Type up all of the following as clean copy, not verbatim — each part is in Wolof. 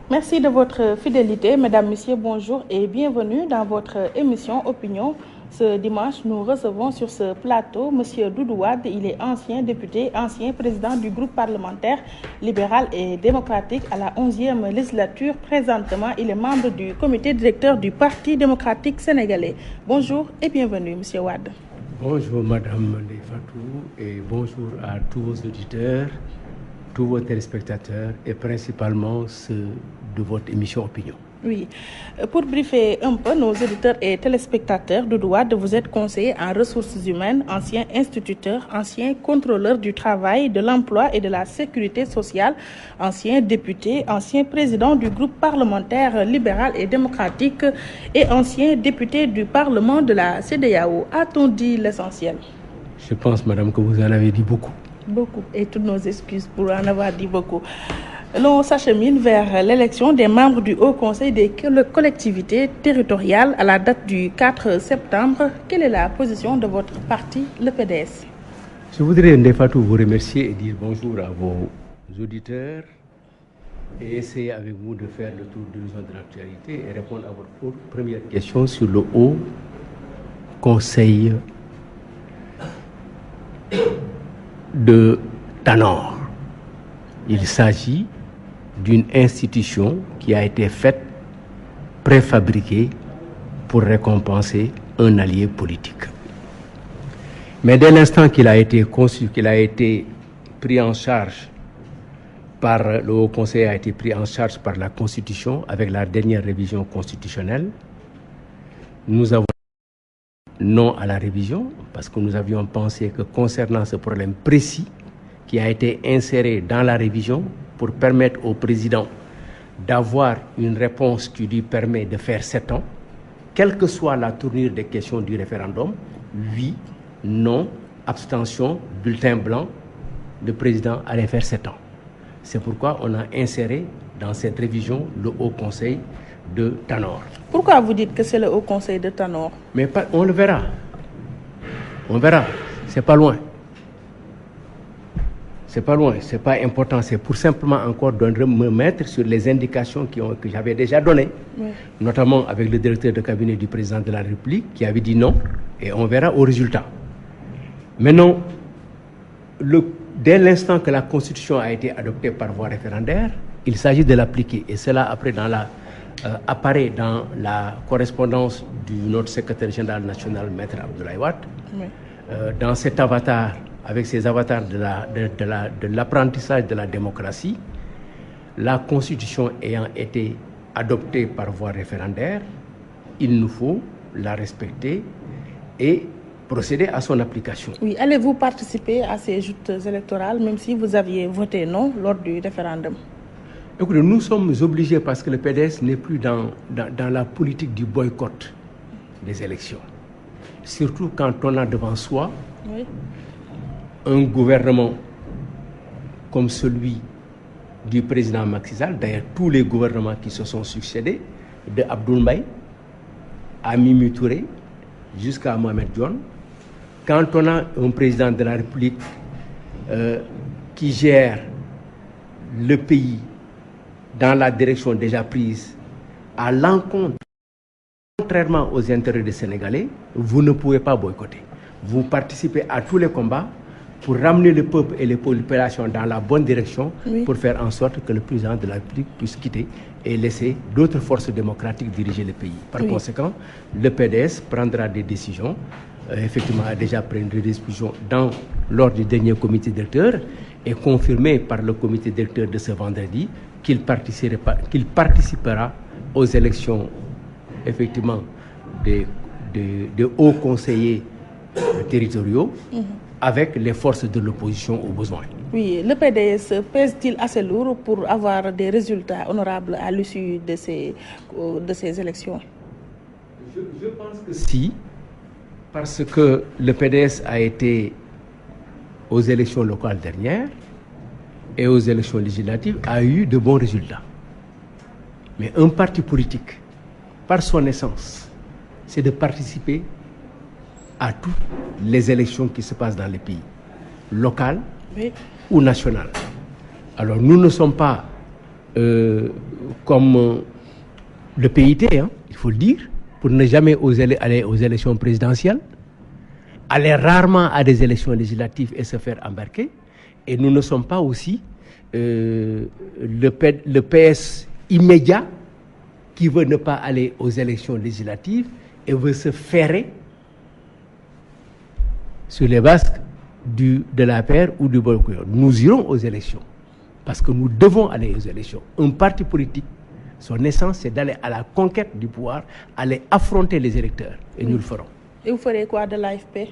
Merci de votre fidélité, mesdames, messieurs, bonjour et bienvenue dans votre émission Opinion. Ce dimanche, nous recevons sur ce plateau M. Doudou Wade. Il est ancien député, ancien président du groupe parlementaire libéral et démocratique à la 11e législature. Présentement, il est membre du comité directeur du Parti démocratique sénégalais. Bonjour et bienvenue, M. Wade. Bonjour, Madame Fatou, et bonjour à tous vos auditeurs, tous vos téléspectateurs et principalement ceux de votre émission Opinion. Oui. Pour briefer un peu nos auditeurs et téléspectateurs, Doudou Wade, vous êtes conseiller en ressources humaines, ancien instituteur, ancien contrôleur du travail, de l'emploi et de la sécurité sociale, ancien député, ancien président du groupe parlementaire libéral et démocratique et ancien député du Parlement de la CEDEAO. A-t-on dit l'essentiel? Je pense, Madame, que vous en avez dit beaucoup. Beaucoup, et toutes nos excuses pour en avoir dit beaucoup. L'on s'achemine vers l'élection des membres du Haut Conseil des collectivités territoriales à la date du 4 septembre. Quelle est la position de votre parti, le PDS? Je voudrais, Ndefatou, vous remercier et dire bonjour à vos auditeurs et essayer avec vous de faire le tour d'horizon de l'actualité et répondre à votre première question sur le Haut Conseil de Tanor. Il s'agit d'une institution qui a été faite, préfabriquée pour récompenser un allié politique. Mais dès l'instant qu'il a été conçu, qu'il a été pris en charge par le Haut Conseil, a été pris en charge par la Constitution avec la dernière révision constitutionnelle, nous avons non à la révision parce que nous avions pensé que concernant ce problème précis qui a été inséré dans la révision pour permettre au président d'avoir une réponse qui lui permet de faire 7 ans, quelle que soit la tournure des questions du référendum, oui, non, abstention, bulletin blanc, le président allait faire 7 ans. C'est pourquoi on a inséré dans cette révision le Haut Conseil de Tanor. Pourquoi vous dites que c'est le Haut Conseil de Tanor? Mais on le verra. On verra. C'est pas loin. C'est pas loin, c'est pas important, c'est pour simplement encore me mettre sur les indications que j'avais déjà données, oui, notamment avec le directeur de cabinet du président de la République qui avait dit non, et on verra au résultat. Maintenant, dès l'instant que la Constitution a été adoptée par voie référendaire, il s'agit de l'appliquer, et cela après apparaît dans la correspondance de notre secrétaire général national, Maître Abdoulaye Wade, oui, dans cet avatar, avec ces avatars de l'apprentissage de la démocratie, la Constitution ayant été adoptée par voie référendaire, il nous faut la respecter et procéder à son application. Oui, allez-vous participer à ces joutes électorales, même si vous aviez voté non lors du référendum? Écoutez, nous sommes obligés parce que le PDS n'est plus dans la politique du boycott des élections. Surtout quand on a devant soi, oui, un gouvernement comme celui du président Macky Sall, d'ailleurs tous les gouvernements qui se sont succédés, de Abdoul Mbaye à Mimi Touré jusqu'à Mohamed Dionne, quand on a un président de la République qui gère le pays dans la direction déjà prise à l'encontre, contrairement aux intérêts des Sénégalais, vous ne pouvez pas boycotter. Vous participez à tous les combats pour ramener le peuple et les populations dans la bonne direction, oui, pour faire en sorte que le président de la République puisse quitter et laisser d'autres forces démocratiques diriger le pays. Par oui, conséquent, le PDS prendra des décisions, effectivement a déjà pris des décisions lors du dernier comité directeur et confirmé par le comité directeur de ce vendredi qu'il participera aux élections effectivement des hauts conseillers territoriaux, avec les forces de l'opposition au besoin. Oui, le PDS pèse-t-il assez lourd pour avoir des résultats honorables à l'issue de ces élections? Je pense que si, parce que le PDS a été aux élections locales dernières et aux élections législatives a eu de bons résultats. Mais un parti politique, par son essence, c'est de participer à toutes les élections qui se passent dans les pays, locales, oui, ou nationales. Alors nous ne sommes pas comme le PIT, il faut le dire, pour ne jamais aller aux élections présidentielles, aller rarement à des élections législatives et se faire embarquer. Et nous ne sommes pas aussi le PS immédiat qui veut ne pas aller aux élections législatives et veut se ferrer sur les bases de l'APR ou du Boykoyo. Nous irons aux élections parce que nous devons aller aux élections. Un parti politique, son essence, c'est d'aller à la conquête du pouvoir, aller affronter les électeurs. Et nous le ferons. Et vous ferez quoi de l'AFP?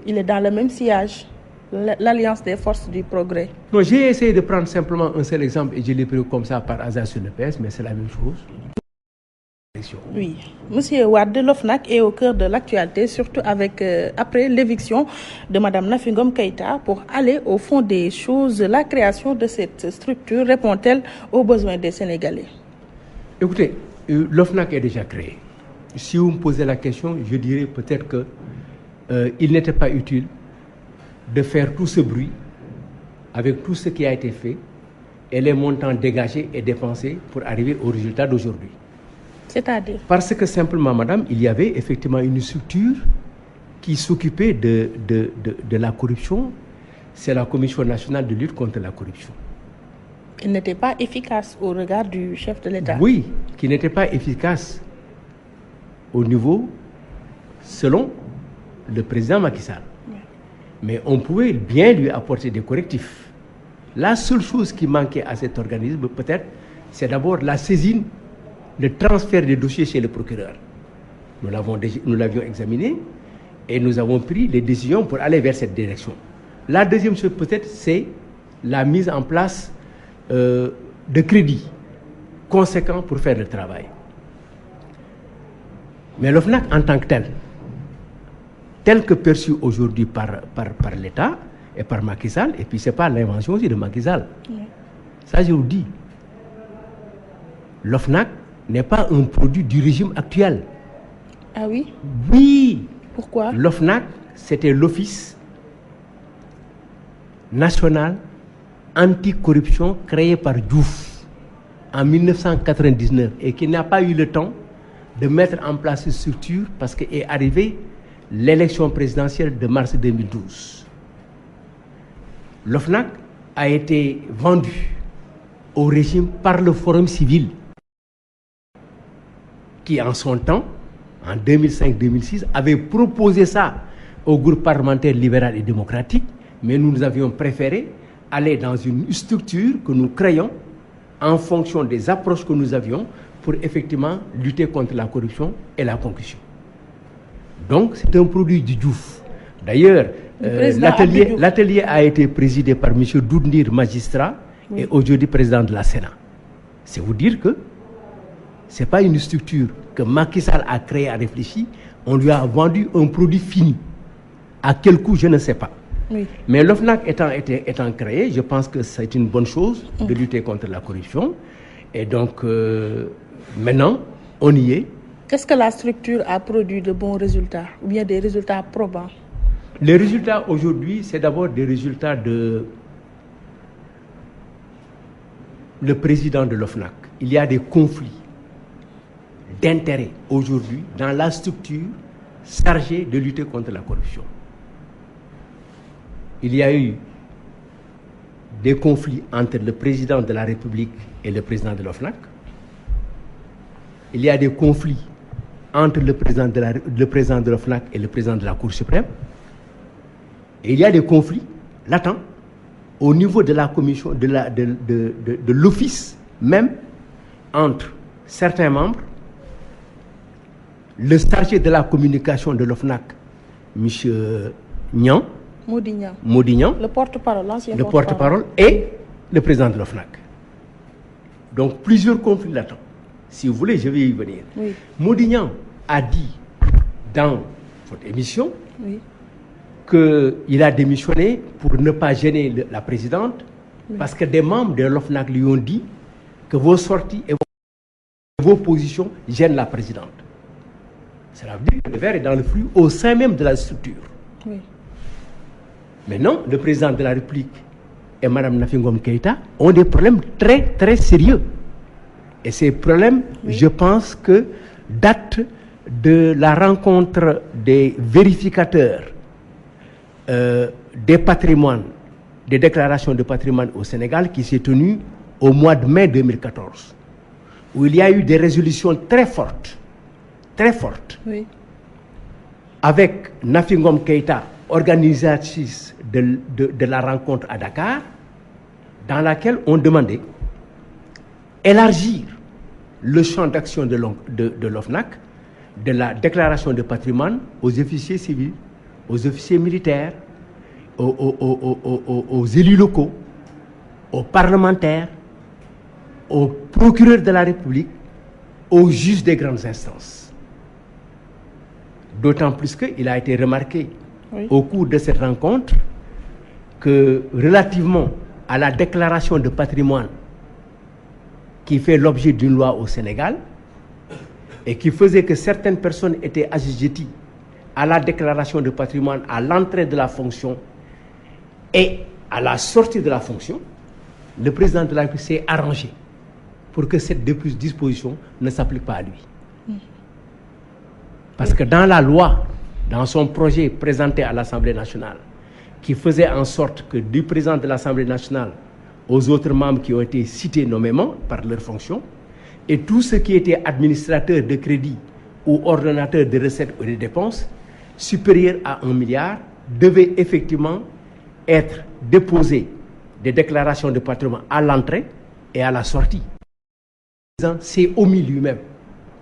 Il est dans le même sillage, l'Alliance des forces du progrès. Non, j'ai essayé de prendre simplement un seul exemple et je l'ai pris comme ça par hasard sur le PS, mais c'est la même chose. Oui, Monsieur Wade, l'OFNAC est au cœur de l'actualité, surtout après l'éviction de Madame Nafi Ngom Keïta. Pour aller au fond des choses, la création de cette structure répond-elle aux besoins des Sénégalais? Écoutez, l'OFNAC est déjà créé. Si vous me posez la question, je dirais peut-être que il n'était pas utile de faire tout ce bruit avec tout ce qui a été fait et les montants dégagés et dépensés pour arriver au résultat d'aujourd'hui. C'est-à-dire? Parce que simplement, madame, il y avait effectivement une structure qui s'occupait de la corruption. C'est la Commission nationale de lutte contre la corruption. Il n'était pas efficace au regard du chef de l'État? Oui, qui n'était pas efficace au niveau, selon le président Macky Sall. Oui. Mais on pouvait bien lui apporter des correctifs. La seule chose qui manquait à cet organisme, peut-être, c'est d'abord la saisine, le transfert des dossiers chez le procureur. Nous l'avions examiné et nous avons pris les décisions pour aller vers cette direction. La deuxième chose, peut-être, c'est la mise en place de crédits conséquents pour faire le travail. Mais l'OFNAC en tant que tel que perçu aujourd'hui par l'État et par Macky Sall, et puis ce n'est pas l'invention aussi de Macky Sall. Oui. Ça, je vous dis. L'OFNAC n'est pas un produit du régime actuel. Ah oui? Oui. Pourquoi? L'OFNAC, c'était l'Office national anticorruption créé par Diouf en 1999 et qui n'a pas eu le temps de mettre en place cette structure parce qu'est arrivée l'élection présidentielle de mars 2012. L'OFNAC a été vendu au régime par le Forum civil qui en son temps, en 2005-2006, avait proposé ça au groupe parlementaire libéral et démocratique, mais nous avions préféré aller dans une structure que nous créons en fonction des approches que nous avions pour effectivement lutter contre la corruption et la concussion. Donc, c'est un produit du Diouf. D'ailleurs, l'atelier a été présidé par M. Doudnir, magistrat, oui, et aujourd'hui président de la Sénat. C'est vous dire que ce n'est pas une structure que Macky Sall a créée, a réfléchi. On lui a vendu un produit fini. À quel coût, je ne sais pas. Oui. Mais l'OFNAC étant créé, je pense que c'est une bonne chose de lutter contre la corruption. Et donc, maintenant, on y est. Qu'est-ce que la structure a produit de bons résultats ou bien des résultats probants? Les résultats aujourd'hui, c'est d'abord des résultats de le président de l'OFNAC. Il y a des conflits d'intérêts aujourd'hui dans la structure chargée de lutter contre la corruption. Il y a eu des conflits entre le président de la République et le président de l'OFNAC. Il y a des conflits entre le président de l'OFNAC et le président de la Cour suprême. Et il y a des conflits latents au niveau de la commission, de l'office même, entre certains membres, le chargé de la communication de l'OFNAC, M. Niang, Modignan, le porte-parole, l'ancien porte-parole, et le président de l'OFNAC. Donc plusieurs conflits latents. Si vous voulez, je vais y venir. Oui. Modignan a dit dans votre émission, oui, qu'il a démissionné pour ne pas gêner la présidente, oui, parce que des membres de l'OFNAC lui ont dit que vos sorties et vos positions gênent la présidente. Cela veut dire que le verre est dans le flux au sein même de la structure. Oui. Maintenant, le président de la République et Mme Nafi Ngom Keïta ont des problèmes très, très sérieux Et ces problèmes, je pense que datent de la rencontre des vérificateurs des patrimoines, des déclarations de patrimoine au Sénégal qui s'est tenue au mois de mai 2014, où il y a eu des résolutions très fortes, avec Nafi Ngom Keïta, organisatrice de la rencontre à Dakar, dans laquelle on demandait élargir le champ d'action de l'OFNAC, de la déclaration de patrimoine aux officiers civils, aux officiers militaires, aux élus locaux, aux parlementaires, aux procureurs de la République, aux juges des grandes instances. D'autant plus qu'il a été remarqué au cours de cette rencontre que relativement à la déclaration de patrimoine qui fait l'objet d'une loi au Sénégal et qui faisait que certaines personnes étaient assujetties à la déclaration de patrimoine à l'entrée de la fonction et à la sortie de la fonction, le président de la République s'est arrangé pour que cette disposition ne s'applique pas à lui. Parce que dans la loi, dans son projet présenté à l'Assemblée nationale, qui faisait en sorte que du président de l'Assemblée nationale aux autres membres qui ont été cités nommément par leur fonction, et tous ceux qui étaient administrateurs de crédit ou ordonnateurs de recettes ou de dépenses supérieurs à 1 milliard devaient effectivement être déposés des déclarations de patrimoine à l'entrée et à la sortie. Le président s'est omis lui-même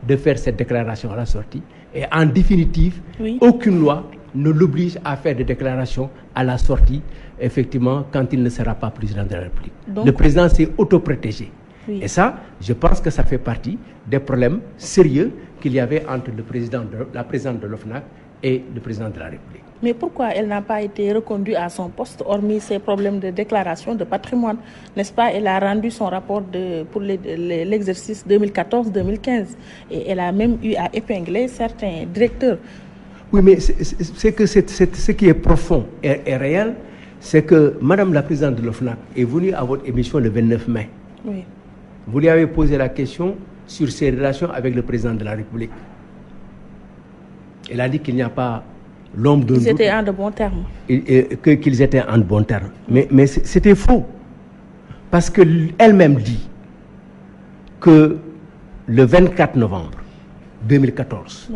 de faire cette déclaration à la sortie et en définitive, aucune loi ne l'oblige à faire des déclarations à la sortie, effectivement, quand il ne sera pas président de la République. Donc, le président s'est autoprotégé. Et ça, je pense que ça fait partie des problèmes sérieux qu'il y avait entre la présidente de l'OFNAC et le président de la République. Mais pourquoi elle n'a pas été reconduite à son poste, hormis ces problèmes de déclaration de patrimoine? N'est-ce pas? Elle a rendu son rapport pour l'exercice 2014-2015. Et elle a même eu à épingler certains directeurs. Oui, mais c'est que ce qui est profond et réel, c'est que Madame la présidente de l'OFNAC est venue à votre émission le 29 mai. Oui. Vous lui avez posé la question sur ses relations avec le président de la République. Elle a dit qu'il n'y a pas l'homme de doute. Ils étaient en de bons termes. Qu'ils étaient en de bons termes. Mais c'était faux. Parce qu'elle-même dit que le 24 novembre 2014,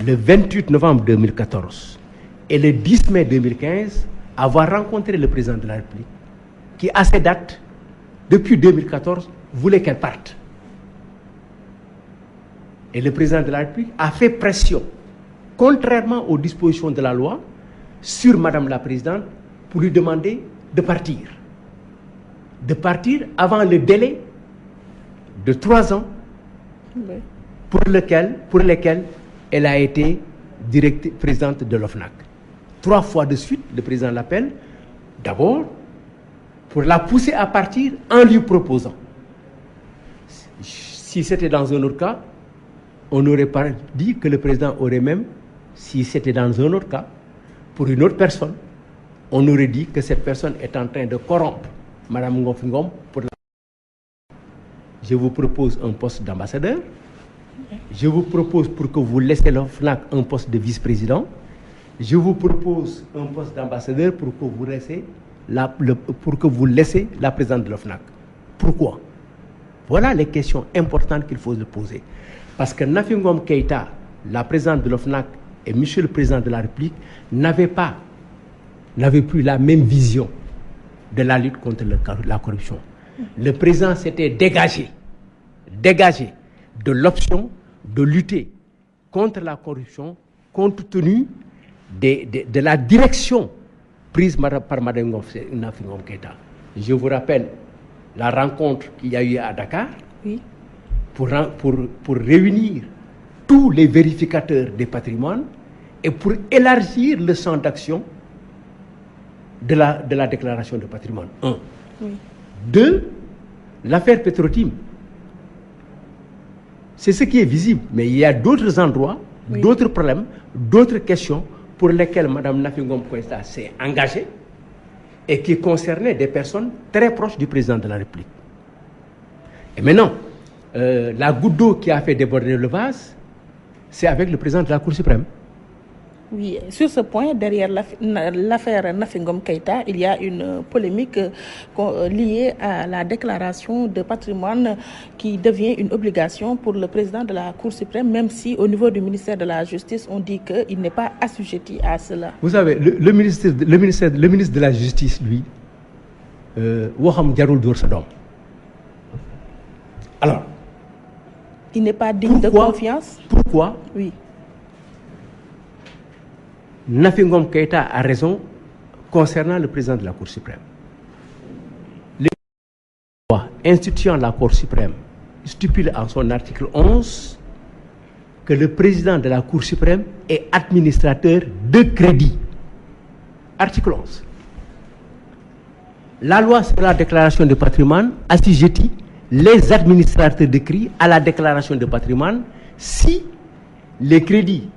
le 28 novembre 2014 et le 10 mai 2015, avoir rencontré le président de la République, qui à ces dates, depuis 2014, voulait qu'elle parte. Et le président de la République a fait pression, contrairement aux dispositions de la loi, sur Madame la Présidente pour lui demander de partir. De partir avant le délai de 3 ans pour lesquels elle a été présidente de l'OFNAC. 3 fois de suite, le président l'appelle, d'abord pour la pousser à partir en lui proposant. Si c'était dans un autre cas, on n'aurait pas dit que le président aurait même, si c'était dans un autre cas, pour une autre personne, on aurait dit que cette personne est en train de corrompre Mme Ngom pour la... Je vous propose un poste d'ambassadeur. Je vous propose pour que vous laissiez l'OFNAC un poste de vice-président. Je vous propose un poste d'ambassadeur pour que vous laissiez la présidente de l'OFNAC. Pourquoi? Voilà les questions importantes qu'il faut se poser. Parce que Nafi Ngom Keïta, la présidente de l'OFNAC et monsieur le président de la République n'avaient plus la même vision de la lutte contre la corruption. Le président s'était dégagé de l'option de lutter contre la corruption compte tenu de la direction prise par Mme Nafi Ngom Keïta. Je vous rappelle la rencontre qu'il y a eu à Dakar pour réunir tous les vérificateurs des patrimoines et pour élargir le champ d'action de la déclaration de patrimoine. 1. 2. L'affaire Petro-Tim. C'est ce qui est visible. Mais il y a d'autres endroits, d'autres problèmes, d'autres questions pour lesquelles Mme Nafi Ngom Keïta s'est engagée et qui concernaient des personnes très proches du président de la République. Et maintenant, la goutte d'eau qui a fait déborder le vase, c'est avec le président de la Cour suprême. Oui, sur ce point, derrière l'affaire Nafi Ngom Keïta, il y a une polémique liée à la déclaration de patrimoine qui devient une obligation pour le président de la Cour suprême, même si au niveau du ministère de la Justice, on dit qu'il n'est pas assujetti à cela. Vous savez, le ministre de la Justice, lui, waxam jarul dóor sa doom. Alors, il n'est pas digne de confiance. Pourquoi? Oui. Nafi Ngom Keïta a raison concernant le président de la Cour suprême. Les lois instituant la Cour suprême stipule en son article 11 que le président de la Cour suprême est administrateur de crédit. Article 11. La loi sur la déclaration de patrimoine assujettit les administrateurs de crédit à la déclaration de patrimoine si les crédits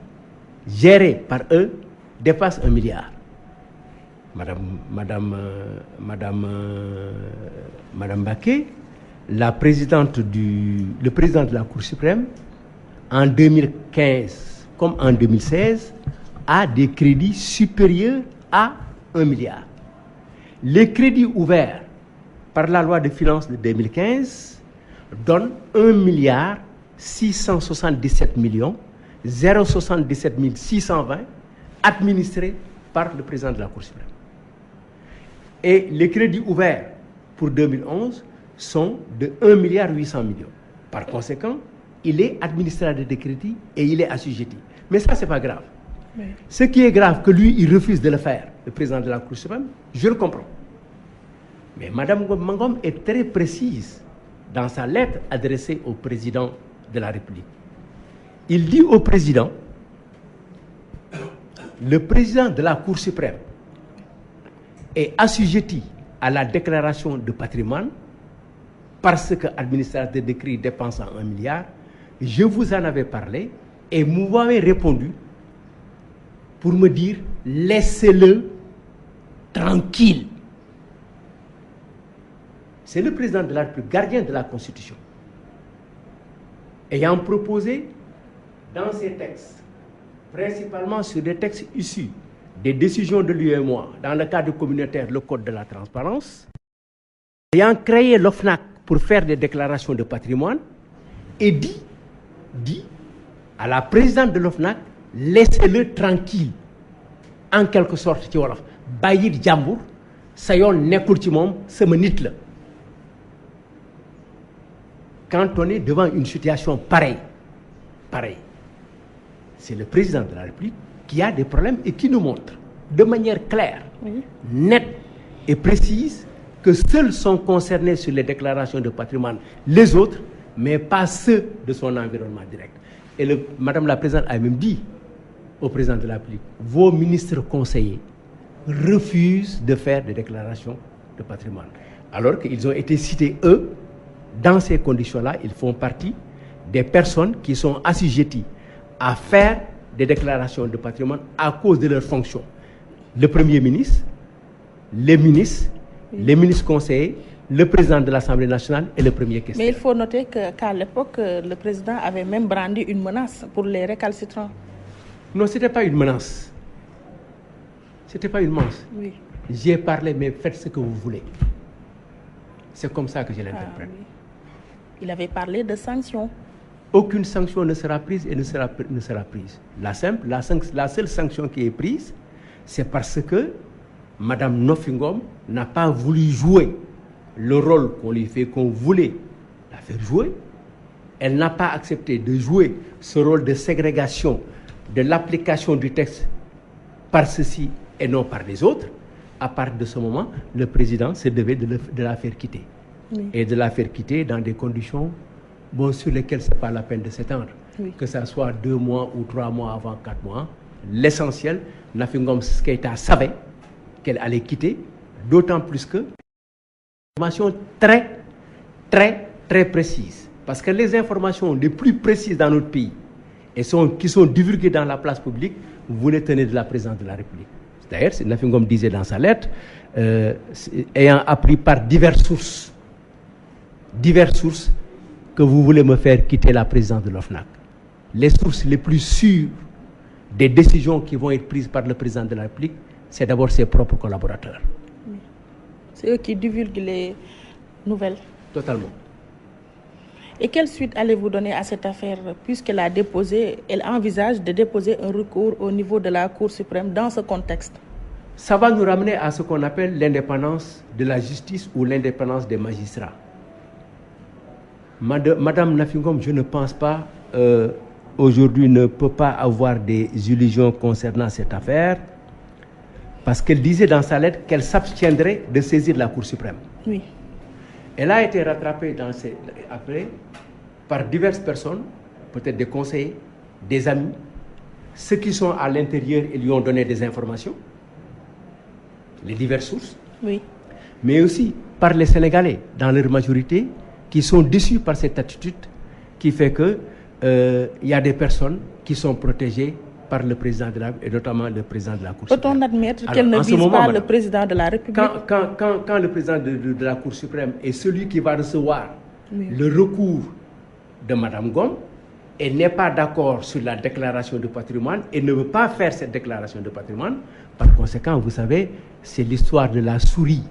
gérés par eux dépassent 1 milliard. Madame Baké, le président de la Cour suprême, en 2015 comme en 2016, a des crédits supérieurs à 1 milliard. Les crédits ouverts par la loi de finances de 2015 donnent 1 milliard 677 millions 077 620 administrés par le président de la Cour suprême. Et les crédits ouverts pour 2011 sont de 1 milliard 800 millions. Par conséquent, il est administrateur de crédit et il est assujetti. Mais ça, c'est pas grave. Oui. Ce qui est grave, que lui, il refuse de le faire, le président de la Cour suprême, je le comprends. Mais Mme Ngom est très précise dans sa lettre adressée au président de la République. Il dit au président, le président de la Cour suprême est assujetti à la déclaration de patrimoine parce que l'administrateur de crédit dépense 1 milliard. Je vous en avais parlé et vous m'avez répondu pour me dire laissez-le tranquille. C'est le président de la République, gardien de la Constitution, ayant proposé dans ses textes, principalement sur des textes issus des décisions de l'UEMOA, dans le cadre communautaire, le Code de la transparence, ayant créé l'OFNAC pour faire des déclarations de patrimoine, et dit à la présidente de l'OFNAC, laissez-le tranquille, en quelque sorte, ci wolof bàyyil jàmbur sa yoon nekkul ci moom sama nit la. Quand on est devant une situation pareille, c'est le président de la République qui a des problèmes et qui nous montre de manière claire, nette et précise que seuls sont concernés sur les déclarations de patrimoine les autres, mais pas ceux de son environnement direct. Et Madame la Présidente a même dit au président de la République, vos ministres conseillers refusent de faire des déclarations de patrimoine. Alors qu'ils ont été cités, eux, dans ces conditions-là, ils font partie des personnes qui sont assujetties à faire des déclarations de patrimoine à cause de leurs fonctions. Le Premier ministre, les ministres conseillers, le président de l'Assemblée nationale et le premier questeur. Mais il faut noter qu'à l'époque, le président avait même brandi une menace pour les récalcitrants. Non, ce n'était pas une menace. C'était pas une menace. Oui. J'ai parlé, mais faites ce que vous voulez. C'est comme ça que je l'interprète. Oui. Il avait parlé de sanctions. Aucune sanction ne sera prise et ne sera prise. La seule sanction qui est prise, c'est parce que Madame Nafi Ngom n'a pas voulu jouer le rôle qu'on voulait la faire jouer. Elle n'a pas accepté de jouer ce rôle de ségrégation de l'application du texte par ceux-ci et non par les autres. À partir de ce moment, le président se devait de la faire quitter. Oui. Et de la faire quitter dans des conditions sur lesquelles ce n'est pas la peine de s'étendre. Oui. Que ça soit 2 mois ou 3 mois avant 4 mois. L'essentiel, Nafi Ngom Keïta savait qu'elle allait quitter, d'autant plus que informations très, très, très précises. Parce que les informations les plus précises dans notre pays qui sont divulguées dans la place publique, vous les tenez de la présidence de la République. D'ailleurs, Nafi Ngom disait dans sa lettre, ayant appris par diverses sources que vous voulez me faire quitter la présidence de l'OFNAC. Les sources les plus sûres des décisions qui vont être prises par le président de la République, c'est d'abord ses propres collaborateurs. C'est eux qui divulguent les nouvelles. Totalement. Et quelle suite allez-vous donner à cette affaire, puisqu'elle elle envisage de déposer un recours au niveau de la Cour suprême dans ce contexte? Ça va nous ramener à ce qu'on appelle l'indépendance de la justice ou l'indépendance des magistrats. Madame Nafi Ngom, je ne pense pas, aujourd'hui, ne peut pas avoir des illusions concernant cette affaire, parce qu'elle disait dans sa lettre qu'elle s'abstiendrait de saisir la Cour suprême. Oui. Elle a été rattrapée après par diverses personnes, peut-être des conseillers, des amis, ceux qui sont à l'intérieur et lui ont donné des informations, les diverses sources, oui. Mais aussi par les Sénégalais, dans leur majorité, qui sont déçus par cette attitude qui fait que y a des personnes qui sont protégées par le président de la, et notamment le président de la Cour suprême. Peut-on admettre qu'elle ne vise pas le président de la République? Quand le président de la Cour suprême est celui qui va recevoir le recours de Madame Ngom et n'est pas d'accord sur la déclaration de patrimoine et ne veut pas faire cette déclaration de patrimoine, par conséquent, vous savez, c'est l'histoire de la souris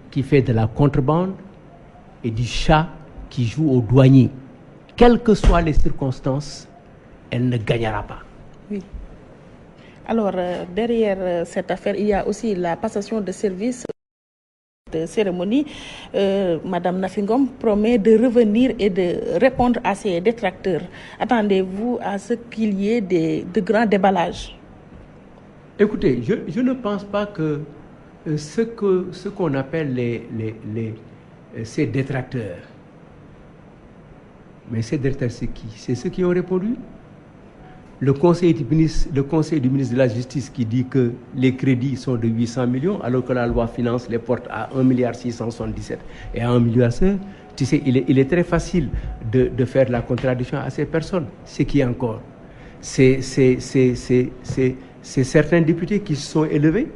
qui fait de la contrebande et du chat qui joue au douanier. Quelles que soient les circonstances, elle ne gagnera pas. Oui. Alors, derrière cette affaire, il y a aussi la passation de service de cérémonie. Madame Nafi Ngom promet de revenir et de répondre à ses détracteurs. Attendez-vous à ce qu'il y ait de grands déballages? Écoutez, je ne pense pas que ce qu'on appelle ces détracteurs, mais ces détracteurs, c'est qui? C'est ceux qui ont répondu. Le conseil du ministre de la Justice qui dit que les crédits sont de 800 millions alors que la loi finance les porte à 1,677 et à 1 milliard. Tu sais, il est très facile de faire la contradiction à ces personnes. Ce qui est encore, c'est certains députés qui se sont élevés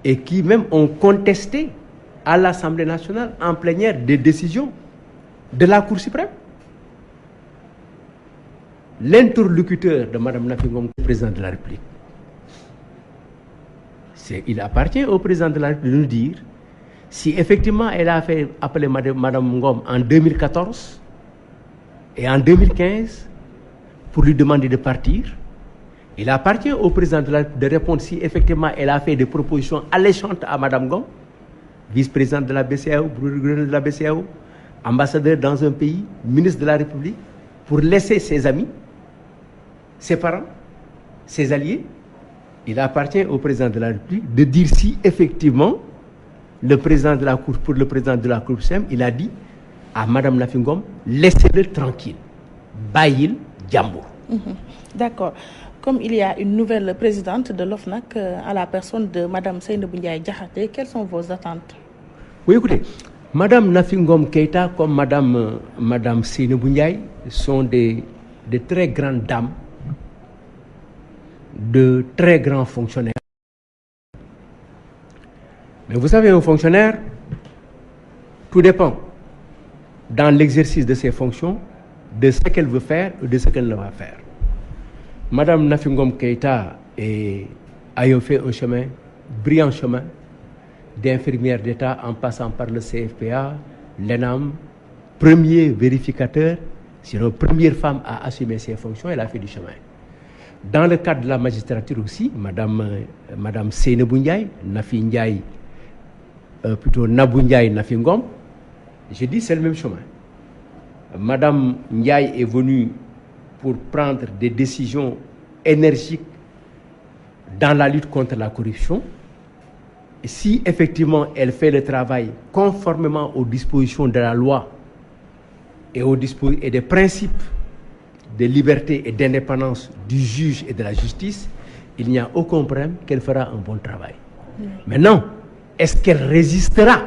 et qui même ont contesté à l'Assemblée nationale en plénière des décisions de la Cour suprême. L'interlocuteur de Mme Nafi Ngom, président de la République, il appartient au président de la République de nous dire si effectivement elle a fait appeler Mme Ngom en 2014 et en 2015 pour lui demander de partir. Il appartient au président de la République de répondre si effectivement elle a fait des propositions alléchantes à Mme Ngom, vice-présidente de la BCEAO, gouverneur de la BCEAO, ambassadeur dans un pays, ministre de la République, pour laisser ses amis, ses parents, ses alliés. Il appartient au président de la République de dire si effectivement le président de la Cour, pour le président de la Cour suprême, il a dit à Mme Nafi Ngom, laissez-le tranquille, bayil Djambour. D'accord. Comme il y a une nouvelle présidente de l'OFNAC à la personne de Mme Seynabou Ndiaye Diakhaté, quelles sont vos attentes? Oui, écoutez, Mme Nafi Ngom Keïta comme Mme Seynabou Ndiaye sont de très grandes dames, de très grands fonctionnaires. Mais vous savez, un fonctionnaire, tout dépend dans l'exercice de ses fonctions, de ce qu'elle veut faire ou de ce qu'elle ne va faire. Mme Nafi Ngom Keïta a fait un chemin, brillant chemin, d'infirmière d'État en passant par le CFPA, l'ENAM, premier vérificateur, c'est la première femme à assumer ses fonctions, elle a fait du chemin. Dans le cadre de la magistrature aussi, Madame Seynabou Ndiaye, Nafi Ndiaye, plutôt Nabou Ndiaye, Nafi Ngom, j'ai dit c'est le même chemin. Madame Ndiaye est venue pour prendre des décisions énergiques dans la lutte contre la corruption. Et si effectivement elle fait le travail conformément aux dispositions de la loi et des principes de liberté et d'indépendance du juge et de la justice, il n'y a aucun problème qu'elle fera un bon travail. Maintenant, est-ce qu'elle résistera?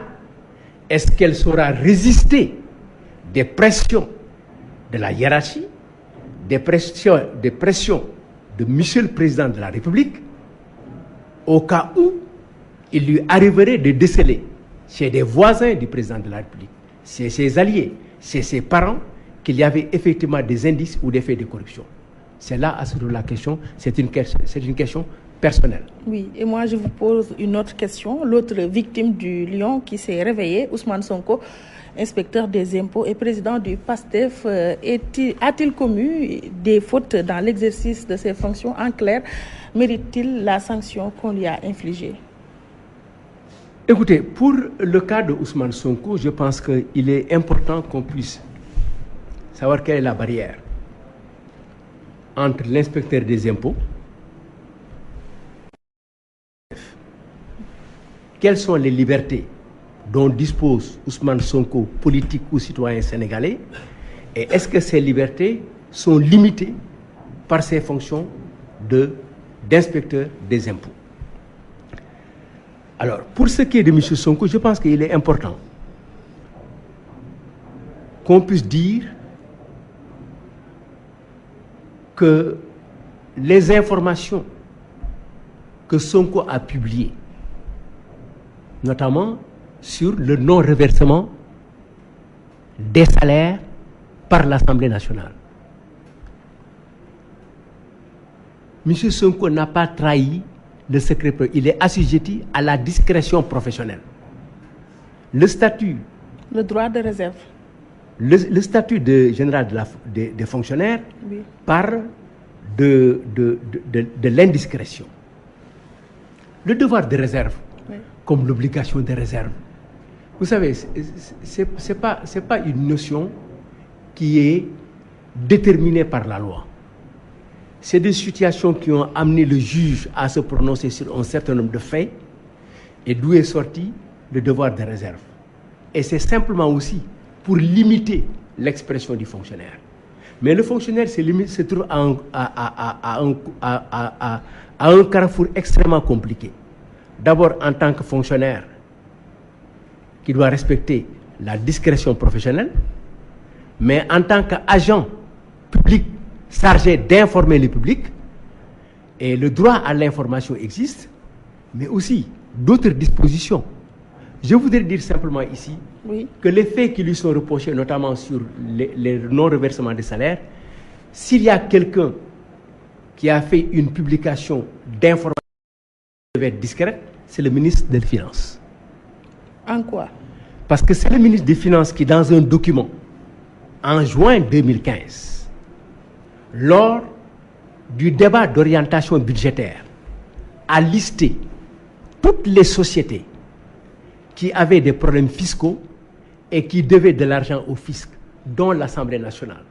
Est-ce qu'elle saura résister des pressions de la hiérarchie, des pressions de Monsieur le Président de la République, au cas où il lui arriverait de déceler chez des voisins du Président de la République c'est ses alliés, c'est ses parents, qu'il y avait effectivement des indices ou des faits de corruption. C'est là à ce niveau la question, c'est une question personnelle. Oui, et moi je vous pose une autre question. L'autre victime du lion qui s'est réveillé, Ousmane Sonko, inspecteur des impôts et président du PASTEF, a-t-il commis des fautes dans l'exercice de ses fonctions? En clair, mérite-t-il la sanction qu'on lui a infligée? Écoutez, pour le cas de Ousmane Sonko, je pense qu'il est important qu'on puisse savoir quelle est la barrière entre l'inspecteur des impôts, quelles sont les libertés dont dispose Ousmane Sonko, politique ou citoyen sénégalais, et est-ce que ces libertés sont limitées par ses fonctions d'inspecteur des impôts? Alors, pour ce qui est de M. Sonko, je pense qu'il est important qu'on puisse dire que les informations que Sonko a publiées, notamment sur le non-reversement des salaires par l'Assemblée nationale, M. Sonko n'a pas trahi le secret, il est assujetti à la discrétion professionnelle. Le statut... Le droit de réserve. Le statut de général des fonctionnaires, oui, parle de l'indiscrétion. Le devoir de réserve, oui, comme l'obligation de réserve. Vous savez, c'est pas une notion qui est déterminée par la loi. C'est des situations qui ont amené le juge à se prononcer sur un certain nombre de faits et d'où est sorti le devoir de réserve. Et c'est simplement aussi pour limiter l'expression du fonctionnaire. Mais le fonctionnaire se trouve à un carrefour extrêmement compliqué. D'abord, en tant que fonctionnaire qui doit respecter la discrétion professionnelle, mais en tant qu'agent public chargé d'informer le public, et le droit à l'information existe, mais aussi d'autres dispositions. Je voudrais dire simplement ici, oui, que les faits qui lui sont reprochés, notamment sur les non-reversements des salaires, s'il y a quelqu'un qui a fait une publication d'information qui devait être discrète, c'est le ministre des Finances. En quoi? Parce que c'est le ministre des Finances qui, dans un document, en juin 2015, lors du débat d'orientation budgétaire, a listé toutes les sociétés qui avaient des problèmes fiscaux et qui devaient de l'argent au fisc, dont l'Assemblée nationale.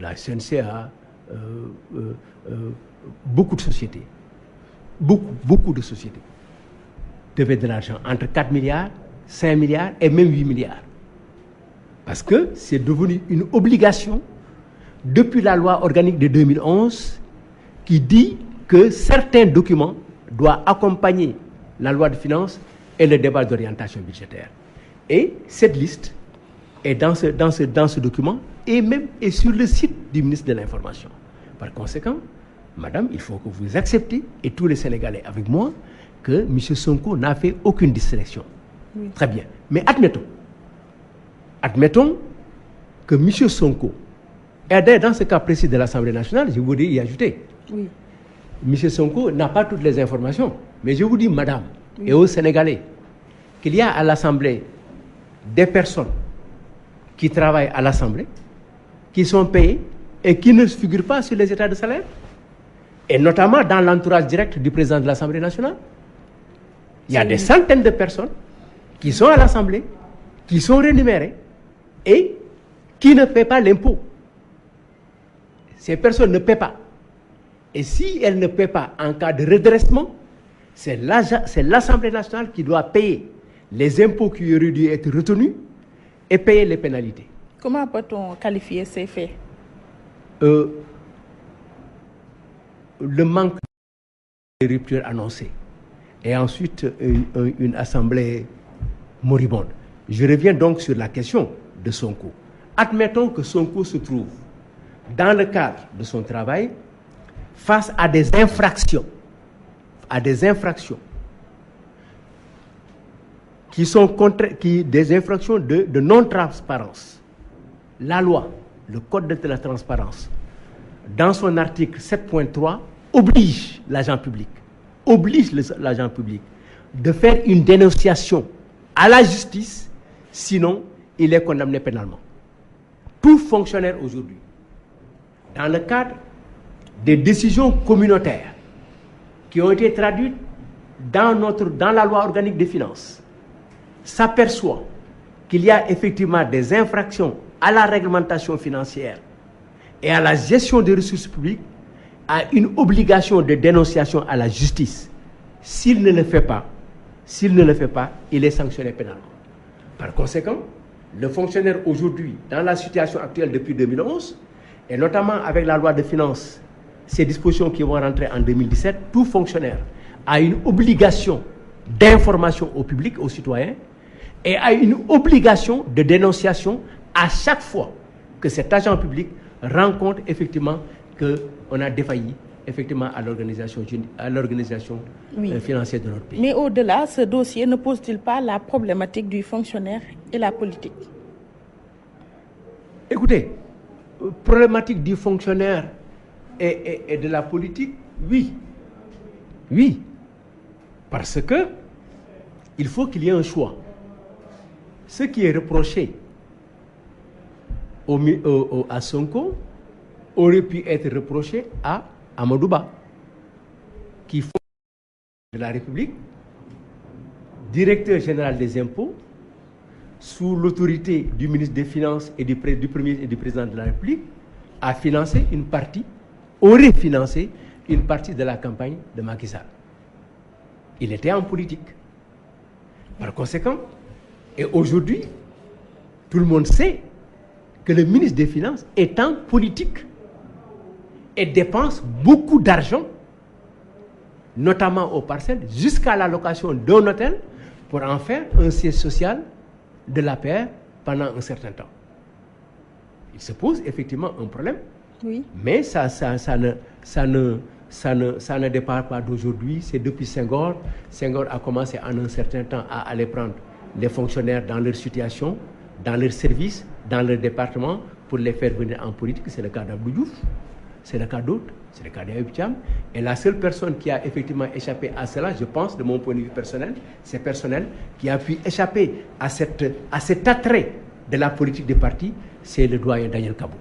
La SNCA, beaucoup de sociétés, beaucoup de sociétés devaient de l'argent, entre 4 milliards, 5 milliards et même 8 milliards. Parce que c'est devenu une obligation depuis la loi organique de 2011 qui dit que certains documents doivent accompagner la loi de finances et le débat d'orientation budgétaire. Et cette liste est dans ce document et même est sur le site du ministre de l'Information. Par conséquent, madame, il faut que vous acceptiez, et tous les Sénégalais avec moi, que M. Sonko n'a fait aucune distraction. Oui. Très bien. Mais admettons que M. Sonko, et dans ce cas précis de l'Assemblée nationale, je voudrais y ajouter. Oui. M. Sonko n'a pas toutes les informations. Mais je vous dis, madame, oui, et aux Sénégalais, qu'il y a à l'Assemblée des personnes qui travaillent à l'Assemblée, qui sont payées et qui ne figurent pas sur les états de salaire, et notamment dans l'entourage direct du président de l'Assemblée nationale. Il y a des centaines de personnes qui sont à l'Assemblée, qui sont rémunérées et qui ne paient pas l'impôt. Ces personnes ne paient pas. Et si elles ne paient pas en cas de redressement, c'est l'Assemblée nationale qui doit payer les impôts qui auraient dû être retenus et payer les pénalités. Comment peut-on qualifier ces faits? Le manque de rupture annoncée et ensuite une assemblée moribonde. Je reviens donc sur la question de Sonko. Admettons que Sonko se trouve dans le cadre de son travail face à des infractions des infractions de non-transparence. La loi, le code de la transparence, dans son article 7.3, oblige l'agent public de faire une dénonciation à la justice, sinon il est condamné pénalement. Tout fonctionnaire aujourd'hui, dans le cadre des décisions communautaires qui ont été traduites dans la loi organique des finances, s'aperçoit qu'il y a effectivement des infractions à la réglementation financière et à la gestion des ressources publiques, a une obligation de dénonciation à la justice. S'il ne le fait pas, il est sanctionné pénalement. Par conséquent, le fonctionnaire aujourd'hui, dans la situation actuelle depuis 2011, et notamment avec la loi de finances, ces dispositions qui vont rentrer en 2017, tout fonctionnaire a une obligation d'information au public, aux citoyens, et a une obligation de dénonciation à chaque fois que cet agent public rencontre effectivement qu'on a défailli effectivement à l'organisation financière de notre pays. Mais au-delà, ce dossier ne pose-t-il pas la problématique du fonctionnaire et la politique? Écoutez, problématique du fonctionnaire et de la politique, oui. Parce que il faut qu'il y ait un choix. Ce qui est reproché à Sonko aurait pu être reproché à Amadou Ba, qui est de la République, directeur général des impôts, sous l'autorité du ministre des Finances et du Premier et du Président de la République, aurait financé une partie de la campagne de Macky Sall. Il était en politique. Par conséquent, et aujourd'hui, tout le monde sait que le ministre des Finances est en politique et dépense beaucoup d'argent, notamment aux parcelles, jusqu'à la location d'un hôtel pour en faire un siège social de l'APR pendant un certain temps. Il se pose effectivement un problème, oui. Mais ça ne départ pas d'aujourd'hui. C'est depuis Senghor. Senghor a commencé en un certain temps à aller prendre les fonctionnaires dans leur situation, dans leur service, dans leur département, pour les faire venir en politique. C'est le cas d'Abdou Diouf, c'est le cas d'autres, c'est le cas d'Ayub Thiam. Et la seule personne qui a effectivement échappé à cela, je pense, de mon point de vue personnel, c'est personnel, qui a pu échapper à cet attrait de la politique des partis, c'est le doyen Daniel Kabou.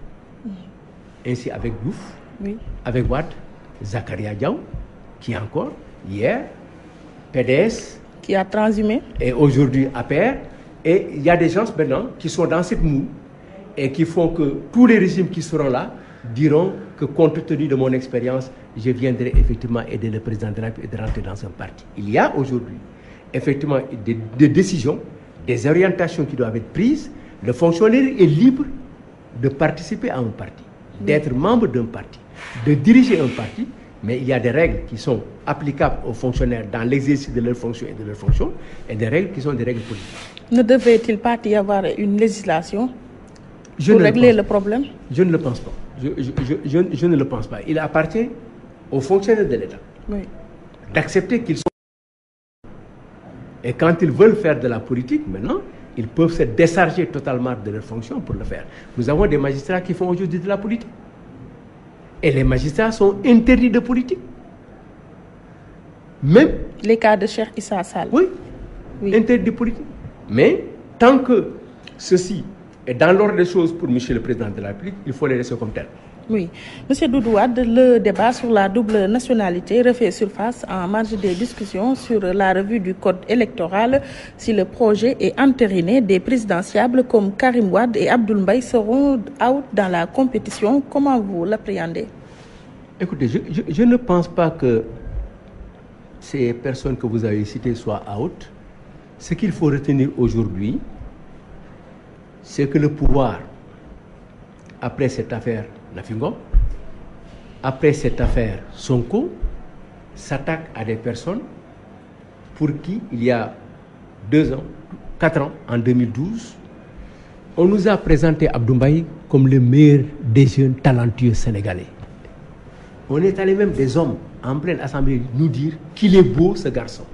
Ainsi avec Diouf, oui. Avec Wade, Zakaria Diaw, qui encore, hier, PDS, qui a transhumé, et aujourd'hui APR. Et il y a des gens maintenant qui sont dans cette moue et qui font que tous les régimes qui seront là diront que compte tenu de mon expérience, je viendrai effectivement aider le président de la République et de rentrer dans un parti. Il y a aujourd'hui effectivement des décisions, des orientations qui doivent être prises. Le fonctionnaire est libre de participer à un parti, d'être membre d'un parti, de diriger un parti, mais il y a des règles qui sont applicables aux fonctionnaires dans l'exercice de leurs fonctions et de leurs fonctions, et des règles qui sont des règles politiques. Ne devait-il pas y avoir une législation pour régler le problème? Je ne le pense pas. Je ne le pense pas. Il appartient aux fonctionnaires de l'État, oui, d'accepter qu'ils sont... Et quand ils veulent faire de la politique, maintenant, ils peuvent se décharger totalement de leurs fonctions pour le faire. Nous avons des magistrats qui font aujourd'hui de la politique. Et les magistrats sont interdits de politique. Même... Les cas de Cheikh Issa Sall. Oui, interdits de politique. Mais tant que ceci est dans l'ordre des choses pour M. le Président de la République, il faut les laisser comme tel. Oui. Monsieur Doudou Wade, le débat sur la double nationalité refait surface en marge des discussions sur la revue du code électoral. Si le projet est entériné, des présidentiables comme Karim Wade et Abdoul Mbaye seront out dans la compétition. Comment vous l'appréhendez? Écoutez, je ne pense pas que ces personnes que vous avez citées soient out. Ce qu'il faut retenir aujourd'hui, c'est que le pouvoir, après cette affaire Nafingo, après cette affaire Sonko, s'attaque à des personnes pour qui, il y a 4 ans, en 2012, on nous a présenté Abdoul Mbaye comme le meilleur des jeunes talentueux sénégalais. On est allé même des hommes en pleine assemblée nous dire qu'il est beau ce garçon.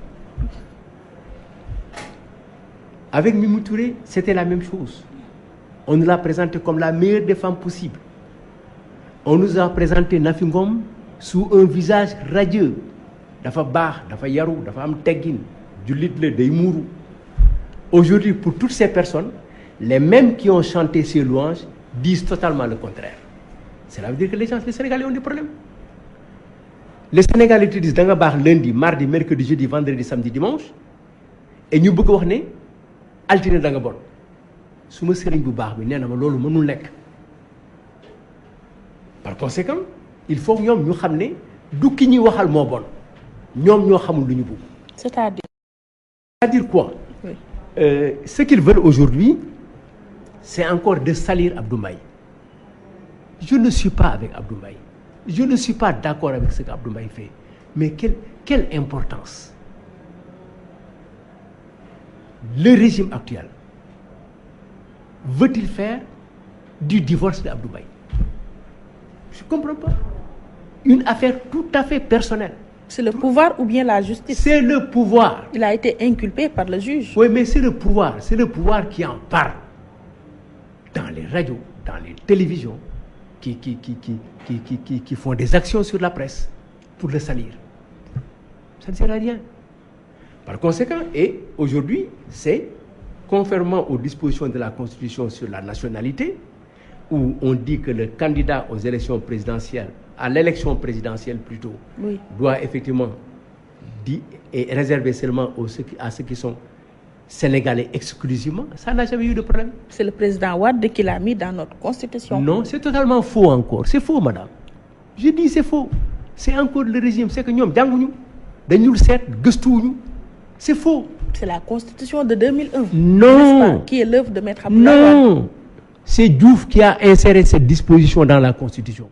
Avec Mimi Touré, c'était la même chose. On nous l'a présenté comme la meilleure des femmes possibles. On nous a présenté Nafi Ngom sous un visage radieux. Dafa baax, dafa yaru, dafa am teggin, jullit la day muuru. Aujourd'hui, pour toutes ces personnes, les mêmes qui ont chanté ces louanges disent totalement le contraire. Cela veut dire que les Sénégalais ont des problèmes. Les Sénégalais te disent da nga baax lundi, mardi, mercredi, jeudi, vendredi, samedi, dimanche, et ñu bëgg wax ne altine da nga bon. Suma sëriñ bu baax bi nee na ma loolu mënul nekk. Par conséquent, il faut que ñoom ñu xam ne du ki ñuy waxal moo bon. ñoom ñoo xamul lu ñu bëgg. C'est-à-dire quoi? Oui. Ce qu'ils veulent aujourd'hui, c'est encore de salir Abdou Mbaye. Je ne suis pas avec Abdou Mbaye. Je ne suis pas d'accord avec ce qu'Abdou Mbaye fait. Mais quelle importance? Le régime actuel veut-il faire du divorce d'Abdou Mbaye? Je ne comprends pas. Une affaire tout à fait personnelle. C'est le pouvoir ou bien la justice? C'est le pouvoir. Il a été inculpé par le juge. Oui, mais c'est le pouvoir. C'est le pouvoir qui en parle. Dans les radios, dans les télévisions, qui font des actions sur la presse pour le salir. Ça ne sert à rien. Par conséquent, et aujourd'hui, c'est conformément aux dispositions de la Constitution sur la nationalité, où on dit que le candidat aux élections présidentielles, à l'élection présidentielle plutôt, oui, doit effectivement et réserver seulement à ceux qui sont sénégalais exclusivement. Ça n'a jamais eu de problème. C'est le président Wade qui l'a mis dans notre constitution. Non, c'est totalement faux encore. C'est faux, madame. Je dis c'est faux. C'est encore le régime. C'est que nous avons c'est faux. C'est la constitution de 2001. Non. Pas, qui est l'œuvre de Maître Abdoulaye Wade. Non. C'est Diouf qui a inséré cette disposition dans la constitution.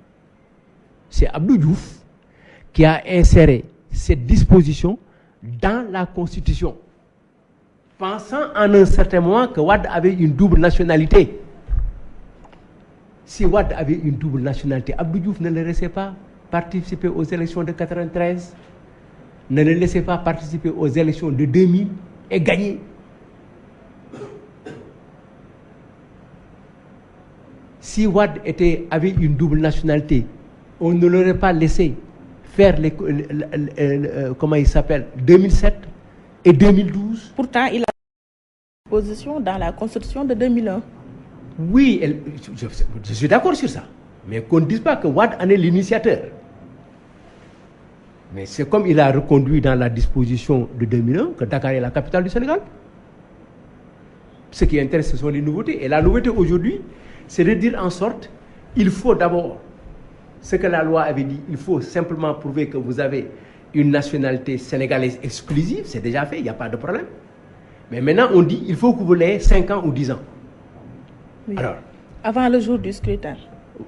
C'est Abdou Diouf qui a inséré cette disposition dans la constitution, pensant en un certain moment que Wade avait une double nationalité. Si Wade avait une double nationalité, Abdou Diouf ne le laissait pas participer aux élections de 93, ne le laissait pas participer aux élections de 2000 et gagner. Si Wade avait une double nationalité, on ne l'aurait pas laissé faire comment il s'appelle, 2007 et 2012. Pourtant, il a une position dans la Constitution de 2001. Oui, je suis d'accord sur ça. Mais qu'on ne dise pas que Wade en est l'initiateur. Mais c'est comme il a reconduit dans la disposition de 2001 que Dakar est la capitale du Sénégal. Ce qui intéresse, ce sont les nouveautés. Et la nouveauté aujourd'hui, c'est de dire en sorte, il faut d'abord, ce que la loi avait dit, il faut simplement prouver que vous avez une nationalité sénégalaise exclusive, c'est déjà fait, il n'y a pas de problème. Mais maintenant, on dit, il faut que vous l'ayez 5 ans ou 10 ans. Oui. Alors, avant le jour du scrutin.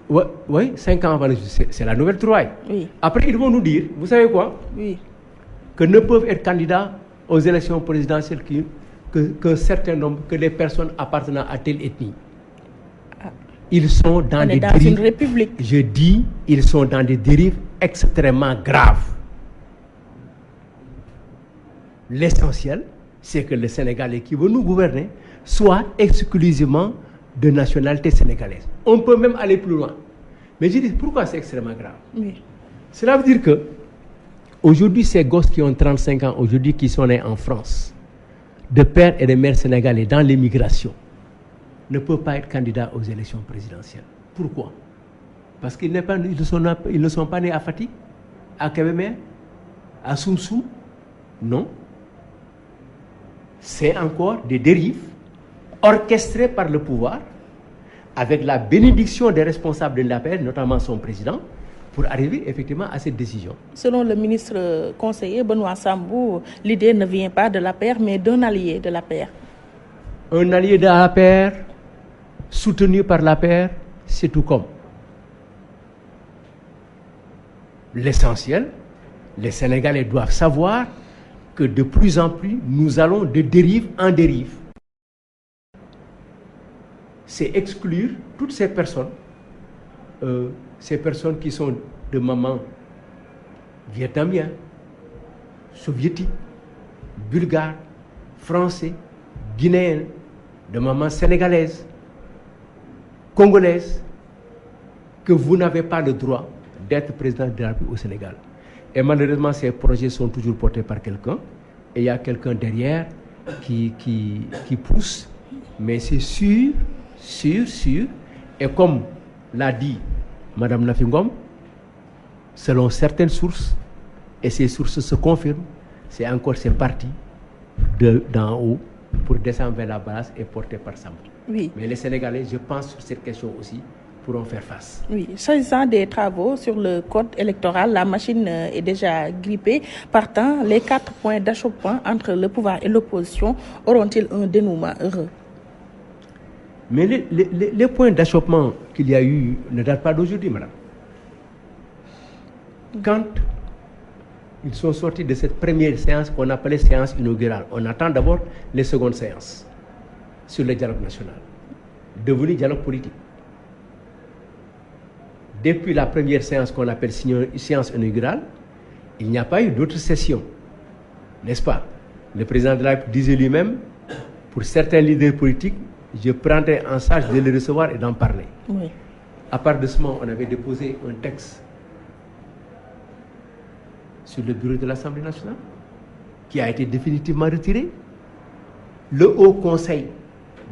Oui, 5 ans avant le jour, c'est la nouvelle trouvaille. Oui. Après, ils vont nous dire, vous savez quoi? Oui. Que ne peuvent être candidats aux élections présidentielles qu'un certain nombre, que les personnes appartenant à telle ethnie. Ils sont dans des dérives. Une république. Je dis, ils sont dans des dérives extrêmement graves. L'essentiel, c'est que le Sénégalais qui veut nous gouverner soit exclusivement de nationalité sénégalaise. On peut même aller plus loin. Mais je dis, pourquoi c'est extrêmement grave? Oui. Cela veut dire que aujourd'hui, ces gosses qui ont 35 ans, aujourd'hui qui sont nés en France, de pères et de mères sénégalais dans l'immigration, ne peuvent pas être candidats aux élections présidentielles. Pourquoi? Parce qu'ils ne sont pas nés à Fatick, à Kébémer, à Soumsou. Non. C'est encore des dérives orchestrées par le pouvoir avec la bénédiction des responsables de l'APR, notamment son président, pour arriver effectivement à cette décision. Selon le ministre conseiller Benoît Sambou, l'idée ne vient pas de l'APR, mais d'un allié de l'APR. Un allié de l'APR soutenu par l'APR, c'est tout comme. L'essentiel, les Sénégalais doivent savoir que de plus en plus, nous allons de dérive en dérive. C'est exclure toutes ces personnes qui sont de maman vietnamien, soviétique, bulgare, français, guinéenne, de maman sénégalaise, congolaise, que vous n'avez pas le droit d'être président de la République au Sénégal. Et malheureusement, ces projets sont toujours portés par quelqu'un, et il y a quelqu'un derrière qui pousse, mais c'est sûr, et comme l'a dit Madame Nafi Ngom, selon certaines sources, et ces sources se confirment, c'est parti d'en haut pour descendre vers la base et porté par Sambou. Oui. Mais les Sénégalais, je pense, sur cette question aussi, pourront faire face. Oui, s'agissant des travaux sur le code électoral, la machine est déjà grippée. Partant, les 4 points d'achoppement entre le pouvoir et l'opposition auront-ils un dénouement heureux? Mais les points d'achoppement qu'il y a eu ne datent pas d'aujourd'hui, madame. Quand ils sont sortis de cette première séance qu'on appelait séance inaugurale, on attend d'abord les secondes séances sur le dialogue national, devenu dialogue politique. Depuis la première séance qu'on appelle séance inaugurale, il n'y a pas eu d'autres sessions, n'est-ce pas? Le président de la République disait lui-même, pour certains leaders politiques, je prendrai en charge de les recevoir et d'en parler. Oui. À part de ce moment, on avait déposé un texte sur le bureau de l'Assemblée nationale, qui a été définitivement retiré. Le Haut Conseil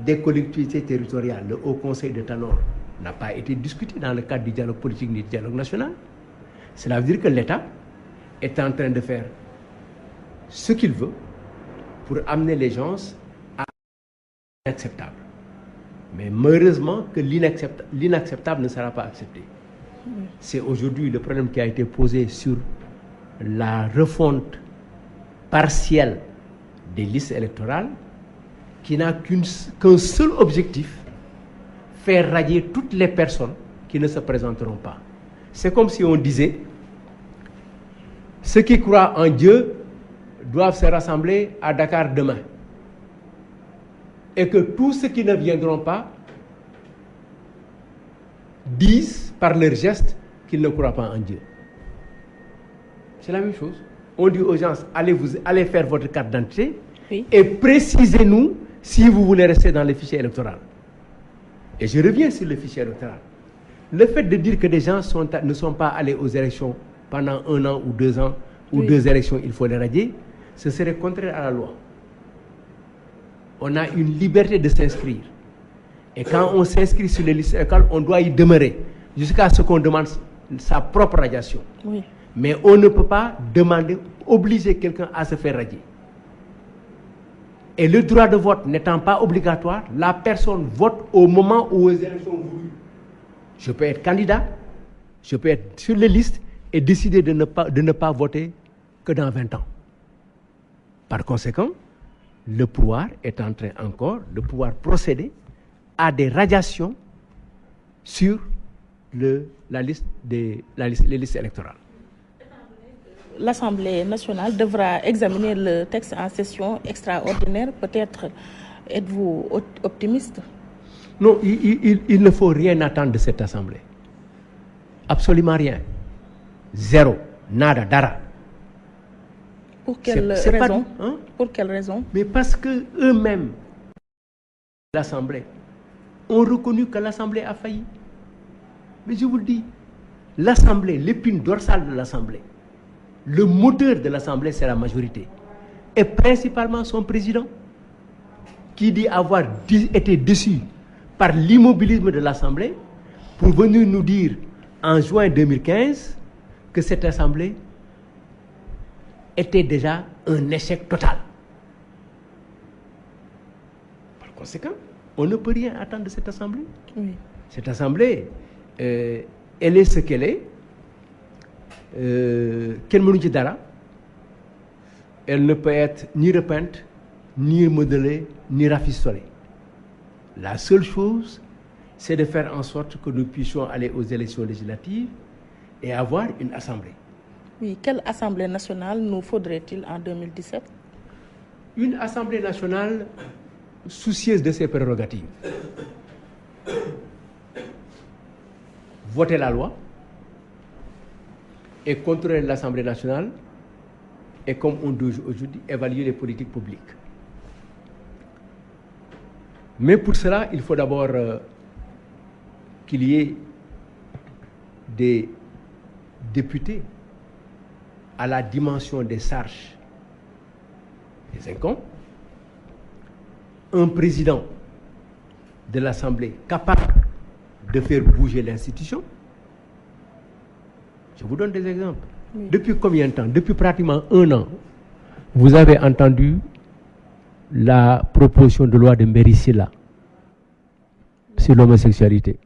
des collectivités territoriales, le Haut Conseil de Tanor, n'a pas été discuté dans le cadre du dialogue politique ni du dialogue national. Cela veut dire que l'État est en train de faire ce qu'il veut pour amener les gens à l'inacceptable. Mais malheureusement que l'inacceptable ne sera pas accepté. C'est aujourd'hui le problème qui a été posé sur la refonte partielle des listes électorales qui n'a qu'un seul objectif, faire radier toutes les personnes qui ne se présenteront pas. C'est comme si on disait, ceux qui croient en Dieu doivent se rassembler à Dakar demain. Et que tous ceux qui ne viendront pas disent par leurs gestes qu'ils ne croient pas en Dieu. C'est la même chose. On dit aux gens, allez faire votre carte d'identité, oui, et précisez-nous si vous voulez rester dans le fichier électoral. Et je reviens sur le fichier électoral. Le fait de dire que des gens ne sont pas allés aux élections pendant 1 an ou 2 ans, ou oui, 2 élections, il faut les radier, ce serait contraire à la loi. On a une liberté de s'inscrire. Et quand on s'inscrit sur les listes électorales, on doit y demeurer jusqu'à ce qu'on demande sa propre radiation. Oui. Mais on ne peut pas obliger quelqu'un à se faire radier. Et le droit de vote n'étant pas obligatoire, la personne vote au moment où les élections sont voulues. Je peux être candidat, je peux être sur les listes et décider de ne pas voter que dans 20 ans. Par conséquent, le pouvoir est en train encore de pouvoir procéder à des radiations sur les listes électorales. L'Assemblée nationale devra examiner le texte en session extraordinaire. Peut-être êtes-vous optimiste? Non, il ne faut rien attendre de cette Assemblée. Absolument rien. Zéro. Nada, dara. Pour quelle raison? Pour quelle raison? Mais parce que eux-mêmes, l'Assemblée, ont reconnu que l'Assemblée a failli. Mais je vous le dis, l'Assemblée, l'épine dorsale de l'Assemblée, le moteur de l'Assemblée, c'est la majorité. Et principalement son président, qui dit avoir été déçu par l'immobilisme de l'Assemblée pour venir nous dire en juin 2015 que cette Assemblée était déjà un échec total. Par conséquent, on ne peut rien attendre de cette Assemblée. Oui. Cette Assemblée, elle est ce qu'elle est. Elle ne peut être ni repeinte, ni modelée, ni rafistolée. La seule chose, c'est de faire en sorte que nous puissions aller aux élections législatives et avoir une assemblée. Oui, quelle assemblée nationale nous faudrait-il en 2017? Une assemblée nationale soucieuse de ses prérogatives. Voter la loi et contrôler l'Assemblée nationale et, comme on dit aujourd'hui, évaluer les politiques publiques. Mais pour cela, il faut d'abord qu'il y ait des députés à la dimension des charges des incombes, un président de l'Assemblée capable de faire bouger l'institution. Je vous donne des exemples. Oui. Depuis combien de temps? Depuis pratiquement 1 an, vous avez entendu la proposition de loi de Mbéry-Sylla sur l'homosexualité.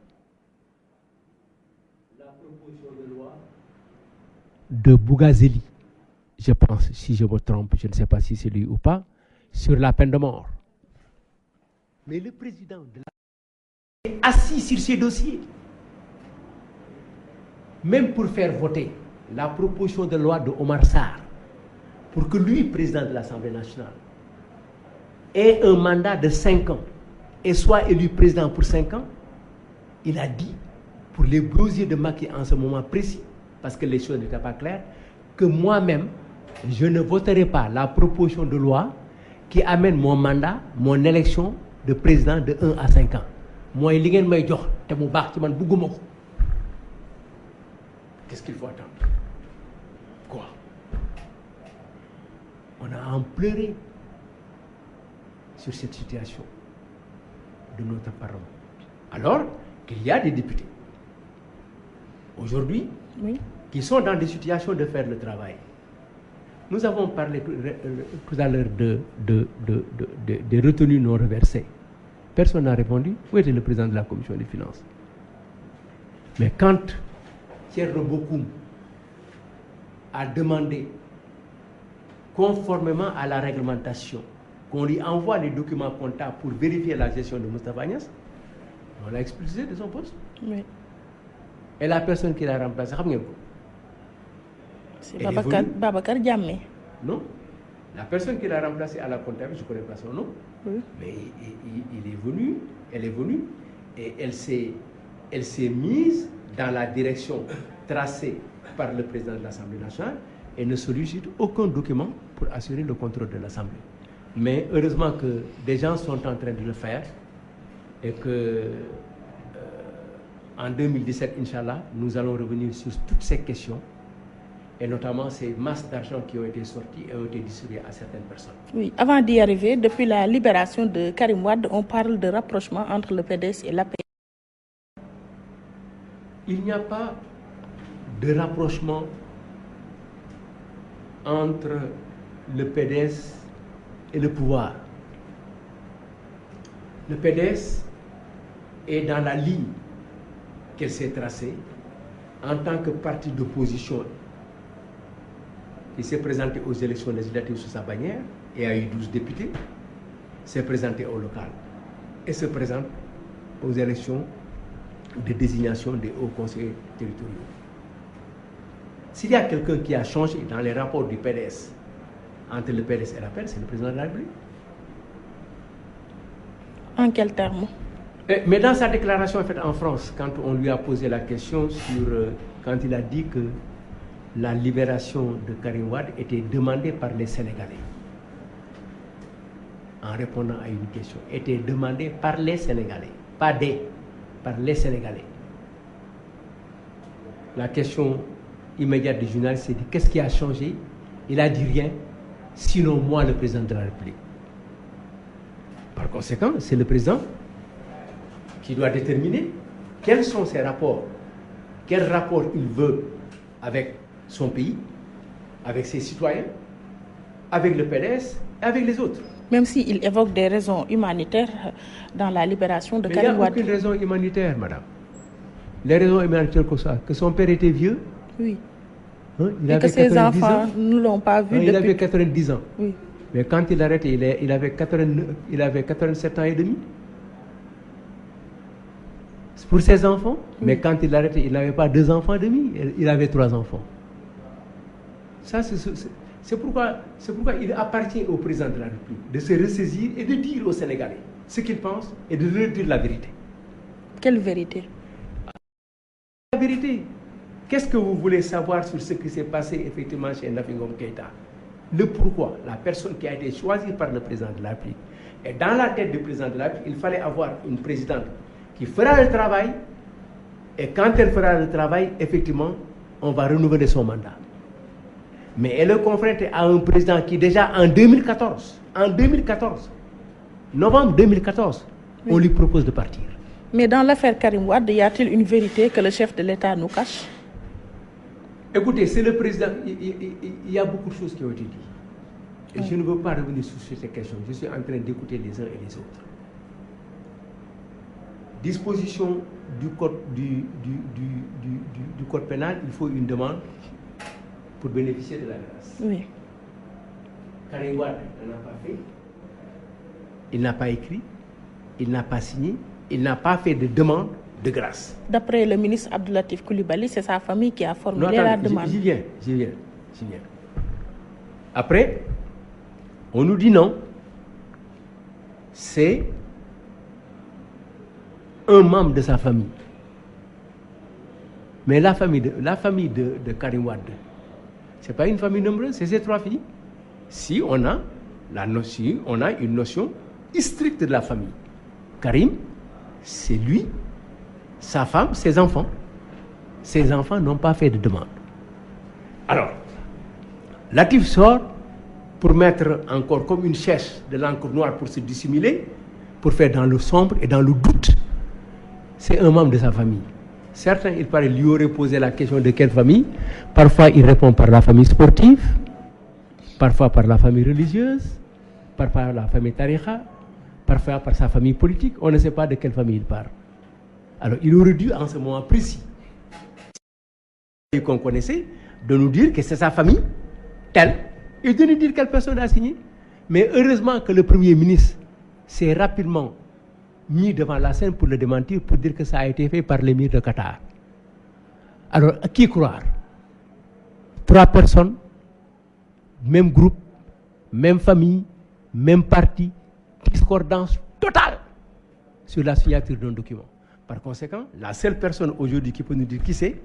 La proposition de loi de Bougazeli, je pense, si je me trompe, je ne sais pas si c'est lui ou pas, sur la peine de mort. Mais le président de la est assis sur ces dossiers. Même pour faire voter la proposition de loi de Omar Sarr, pour que lui, président de l'Assemblée nationale, ait un mandat de 5 ans et soit élu président pour 5 ans, il a dit, pour les brosiers de Macky en ce moment précis, parce que les choses n'étaient pas claires, que moi-même, je ne voterai pas la proposition de loi qui amène mon mandat, mon élection de président de 1 à 5 ans. Moi, li ngeen may jox te mu baax ci man bugguma ko. Qu'est-ce qu'il faut attendre? Quoi? On a en pleuré sur cette situation de notre Parlement. Alors qu'il y a des députés aujourd'hui qui sont dans des situations de faire le travail. Nous avons parlé tout à l'heure des retenues non reversées. Personne n'a répondu. Où était le président de la Commission des finances? Mais quand Thierno Bokoum a demandé, conformément à la réglementation, qu'on lui envoie les documents comptables pour vérifier la gestion de Moustapha Agnès, on l'a expulsé de son poste. Oui. Et la personne qui l'a remplacé, c'est Babacar Diamé. Non. La personne qui l'a remplacé à la comptabilité, je ne connais pas son nom, oui. Mais elle est venue et elle s'est mise dans la direction tracée par le président de l'Assemblée nationale et ne sollicite aucun document pour assurer le contrôle de l'Assemblée. Mais heureusement que des gens sont en train de le faire et que en 2017, Inch'Allah, nous allons revenir sur toutes ces questions et notamment ces masses d'argent qui ont été sorties et ont été distribuées à certaines personnes. Oui, avant d'y arriver, depuis la libération de Karim Wade, on parle de rapprochement entre le PDS et l'APR. Il n'y a pas de rapprochement entre le PDS et le pouvoir. Le PDS est dans la ligne qu'elle s'est tracée en tant que parti d'opposition. Il s'est présenté aux élections législatives sous sa bannière et a eu 12 députés, s'est présenté au local et se présente aux élections de désignation des hauts conseillers territoriaux. S'il y a quelqu'un qui a changé dans les rapports du PDS entre le PDS et la PDS, c'est le président de la République. En quels termes? Mais dans sa déclaration faite en France, quand on lui a posé la question sur, quand il a dit que la libération de Karim Wade était demandée par les Sénégalais, en répondant à une question, était demandée par les Sénégalais, pas par les Sénégalais. La question immédiate du journaliste s'est dit, qu'est-ce qui a changé? Il a dit rien, sinon moi, le président de la République. Par conséquent, c'est le président qui doit déterminer quels sont ses rapports, quel rapport il veut avec son pays, avec ses citoyens, avec le PDS et avec les autres. Même s'il évoque des raisons humanitaires dans la libération de Karim Wade. Il n'y a aucune raison humanitaire, madame. Les raisons humanitaires que son père était vieux. Oui. Hein, et que ses enfants ne l'ont pas vu depuis... Il avait 90 ans. Oui. Mais quand il arrête, il avait 87 ans et demi. C'est pour ses enfants. Oui. Mais quand il arrête, il n'avait pas 2 enfants et demi. Il avait 3 enfants. Ça, c'est pourquoi il appartient au président de la République de se ressaisir et de dire aux Sénégalais ce qu'ils pensent et de leur dire la vérité. Quelle vérité? La vérité. Qu'est-ce que vous voulez savoir sur ce qui s'est passé effectivement chez Nafi Ngom Keïta? Le pourquoi, la personne qui a été choisie par le président de la République, Et dans la tête du président de la République, il fallait avoir une présidente qui fera le travail. Et quand elle fera le travail, effectivement, on va renouveler son mandat. Mais elle est confrontée à un président qui déjà en 2014, novembre 2014, oui, on lui propose de partir. Mais dans l'affaire Karim Wade, y a-t-il une vérité que le chef de l'État nous cache? Écoutez, c'est le président. Il y a beaucoup de choses qui ont été dites. Et je ne veux pas revenir sur ces questions. Je suis en train d'écouter les uns et les autres. Disposition du code, du code pénal, il faut une demande pour bénéficier de la grâce. Oui. Karim Wade n'en a pas fait. Il n'a pas écrit. Il n'a pas signé. Il n'a pas fait de demande de grâce. D'après le ministre Abdou Latif Coulibaly, c'est sa famille qui a formulé la demande. J'y viens. Après, on nous dit non. C'est un membre de sa famille. Mais la famille de Karim Wade, ce n'est pas une famille nombreuse, c'est ses 3 filles. Si on a une notion stricte de la famille. Karim, c'est lui, sa femme, ses enfants. Ses enfants n'ont pas fait de demande. Alors, Latif sort pour mettre encore comme une chèche de l'encre noire pour se dissimuler, pour faire dans le sombre et dans le doute. C'est un membre de sa famille. Certains, il paraît, lui auraient posé la question de quelle famille. Parfois, il répond par la famille sportive, parfois par la famille religieuse, parfois par la famille tariqa, parfois par sa famille politique. On ne sait pas de quelle famille il parle. Alors, il aurait dû, en ce moment précis, qu'on connaissait, de nous dire que c'est sa famille, telle, et de nous dire quelle personne a signé. Mais heureusement que le Premier ministre s'est rapidement mis devant la scène pour le démentir, pour dire que ça a été fait par l'émir de Qatar. Alors, à qui croire? 3 personnes, même groupe, même famille, même parti, discordance totale sur la signature d'un document. Par conséquent, la seule personne aujourd'hui qui peut nous dire qui c'est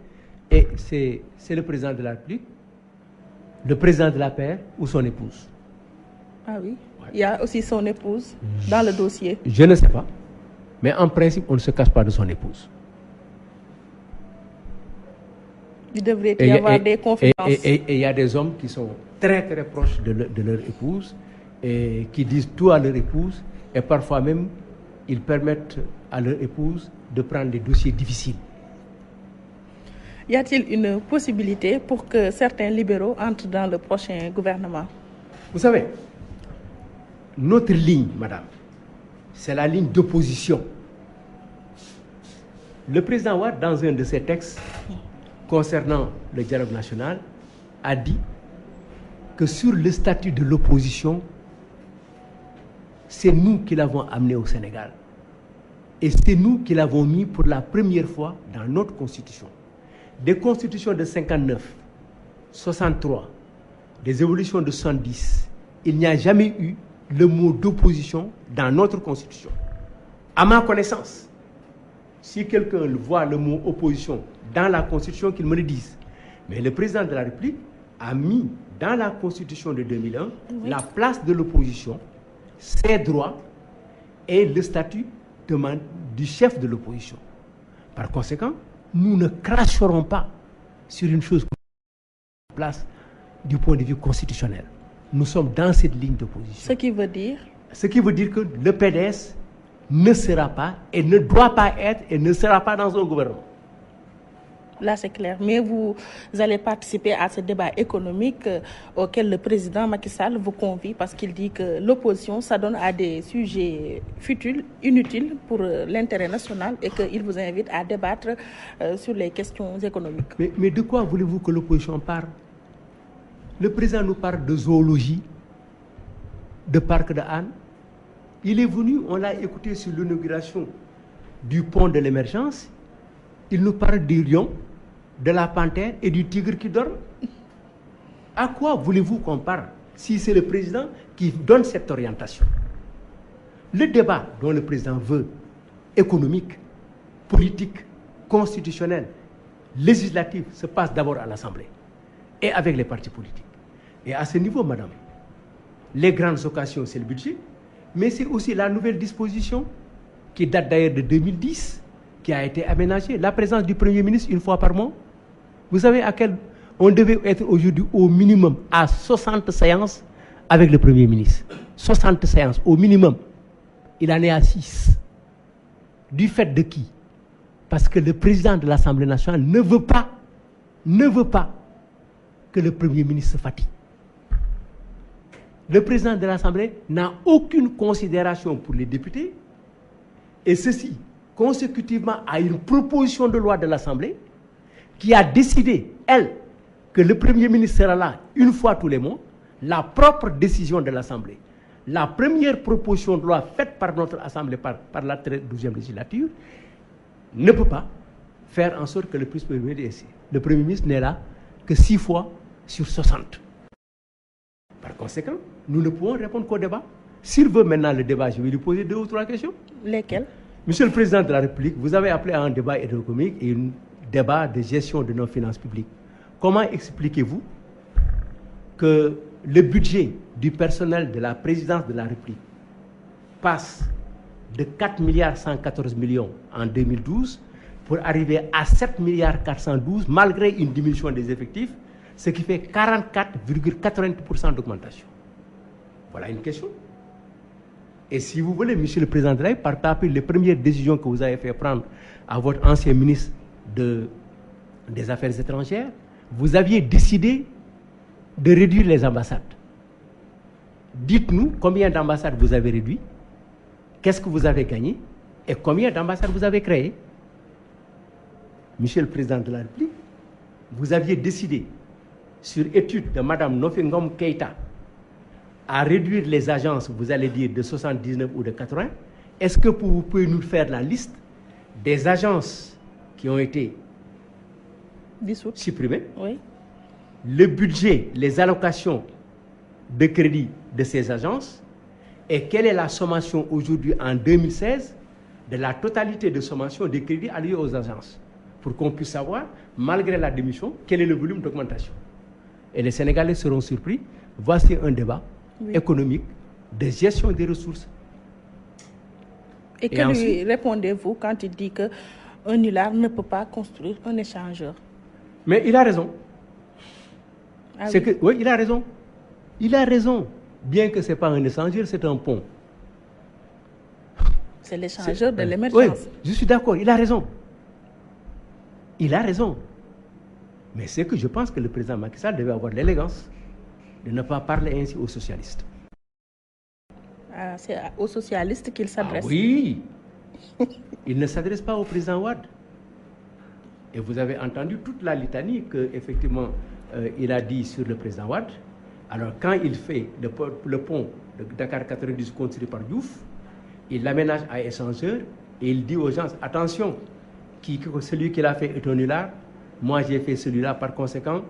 le président de la République, le président de la paix ou son épouse. Ah oui, ouais. Il y a aussi son épouse dans le dossier. Je ne sais pas. Mais en principe, on ne se cache pas de son épouse. Il devrait y avoir des confidences. Et il y a des hommes qui sont très très proches de leur épouse et qui disent tout à leur épouse et parfois même ils permettent à leur épouse de prendre des dossiers difficiles. Y a-t-il une possibilité pour que certains libéraux entrent dans le prochain gouvernement? Vous savez, notre ligne, madame, c'est la ligne d'opposition. Le président Wade, dans un de ses textes concernant le dialogue national, a dit que sur le statut de l'opposition, c'est nous qui l'avons amené au Sénégal. Et c'est nous qui l'avons mis pour la première fois dans notre constitution. Des constitutions de 59, 63, des évolutions de 70, il n'y a jamais eu le mot d'opposition dans notre constitution. À ma connaissance, si quelqu'un voit le mot opposition dans la constitution, qu'il me le dise. Mais le président de la République a mis dans la constitution de 2001 oui, la place de l'opposition, ses droits et le statut du chef de l'opposition. Par conséquent, nous ne cracherons pas sur une chose place du point de vue constitutionnel. Nous sommes dans cette ligne d'opposition. Ce qui veut dire? Ce qui veut dire que le PDS ne sera pas et ne doit pas être et ne sera pas dans un gouvernement. Là, c'est clair. Mais vous allez participer à ce débat économique auquel le président Macky Sall vous convie parce qu'il dit que l'opposition s'adonne à des sujets futiles, inutiles pour l'intérêt national et qu'il vous invite à débattre sur les questions économiques. Mais de quoi voulez-vous que l'opposition parle? Le président nous parle de zoologie, de parc de Hann. Il est venu, on l'a écouté sur l'inauguration du pont de l'émergence. Il nous parle du lion, de la panthère et du tigre qui dort. À quoi voulez-vous qu'on parle si c'est le président qui donne cette orientation? Le débat dont le président veut, économique, politique, constitutionnel, législatif, se passe d'abord à l'Assemblée et avec les partis politiques. Et à ce niveau, madame, les grandes occasions, c'est le budget. Mais c'est aussi la nouvelle disposition qui date d'ailleurs de 2010, qui a été aménagée. La présence du Premier ministre une fois par mois. Vous savez à quel... On devait être aujourd'hui au minimum à 60 séances avec le Premier ministre. 60 séances au minimum. Il en est à 6. Du fait de qui? Parce que le président de l'Assemblée nationale ne veut pas que le Premier ministre se fatigue. Le président de l'Assemblée n'a aucune considération pour les députés, et ceci consécutivement à une proposition de loi de l'Assemblée qui a décidé, elle, que le Premier ministre sera là une fois tous les mois, la propre décision de l'Assemblée. La première proposition de loi faite par notre Assemblée, par la 12e législature, ne peut pas faire en sorte que le Premier ministre n'est là que 6 fois sur 60. Par conséquent, nous ne pouvons répondre qu'au débat. S'il veut maintenant le débat, je vais lui poser 2 ou 3 questions. Lesquelles? Monsieur le Président de la République, vous avez appelé à un débat économique et un débat de gestion de nos finances publiques. Comment expliquez-vous que le budget du personnel de la présidence de la République passe de 4 milliards 114 millions en 2012 pour arriver à 7 milliards 412 malgré une diminution des effectifs, ce qui fait 44,80% d'augmentation? Voilà une question. Et si vous voulez, Monsieur le Président de la République, par taper les premières décisions que vous avez fait prendre à votre ancien ministre des Affaires étrangères, vous aviez décidé de réduire les ambassades. Dites-nous combien d'ambassades vous avez réduit, qu'est-ce que vous avez gagné et combien d'ambassades vous avez créées. Monsieur le Président de la République, vous aviez décidé, sur étude de Mme Nofi Ngom Keïta, à réduire les agences, vous allez dire, de 79 ou de 80. Est-ce que vous pouvez nous faire la liste des agences qui ont été supprimées? Oui. Le budget, les allocations de crédit de ces agences et quelle est la sommation aujourd'hui en 2016 de la totalité de sommation des crédits alloués aux agences pour qu'on puisse savoir, malgré la diminution, quel est le volume d'augmentation. Et les Sénégalais seront surpris. Voici un débat économique de gestion des ressources. Et que lui répondez-vous quand il dit qu'un nulard ne peut pas construire un échangeur? Mais il a raison. Oui, il a raison. Il a raison. Bien que ce n'est pas un échangeur, c'est un pont. C'est l'échangeur de l'émergence. Oui, je suis d'accord, il a raison. Il a raison. Mais c'est que je pense que le président Macky Sall devait avoir l'élégance de ne pas parler ainsi aux socialistes. C'est aux socialistes qu'il s'adresse. Oui. Il ne s'adresse pas au président Wade. Et vous avez entendu toute la litanie qu'effectivement il a dit sur le président Wade. Alors quand il fait le pont de Dakar 90 construit par Diouf, il l'aménage à échangeur et il dit aux gens, attention, celui qui l'a fait est un nulard, moi j'ai fait celui-là, par conséquent,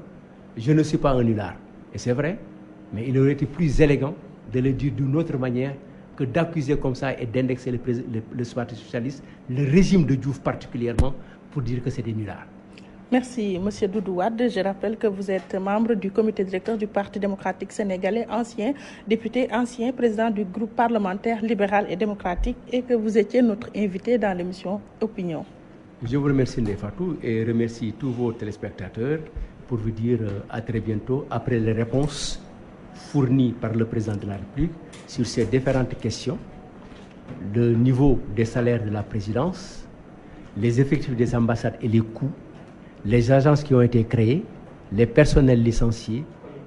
je ne suis pas un nulard. Et c'est vrai, mais il aurait été plus élégant de le dire d'une autre manière que d'accuser comme ça et d'indexer le Parti socialiste, le régime de Diouf particulièrement, pour dire que c'est des nullards. Merci, Monsieur Doudou Wade. Je rappelle que vous êtes membre du comité directeur du Parti démocratique sénégalais, ancien député, ancien président du groupe parlementaire libéral et démocratique et que vous étiez notre invité dans l'émission Opinion. Je vous remercie, Ndeye Fatou, et remercie tous vos téléspectateurs pour vous dire à très bientôt après les réponses fournies par le président de la République sur ces différentes questions, le niveau des salaires de la présidence, les effectifs des ambassades et les coûts, les agences qui ont été créées, les personnels licenciés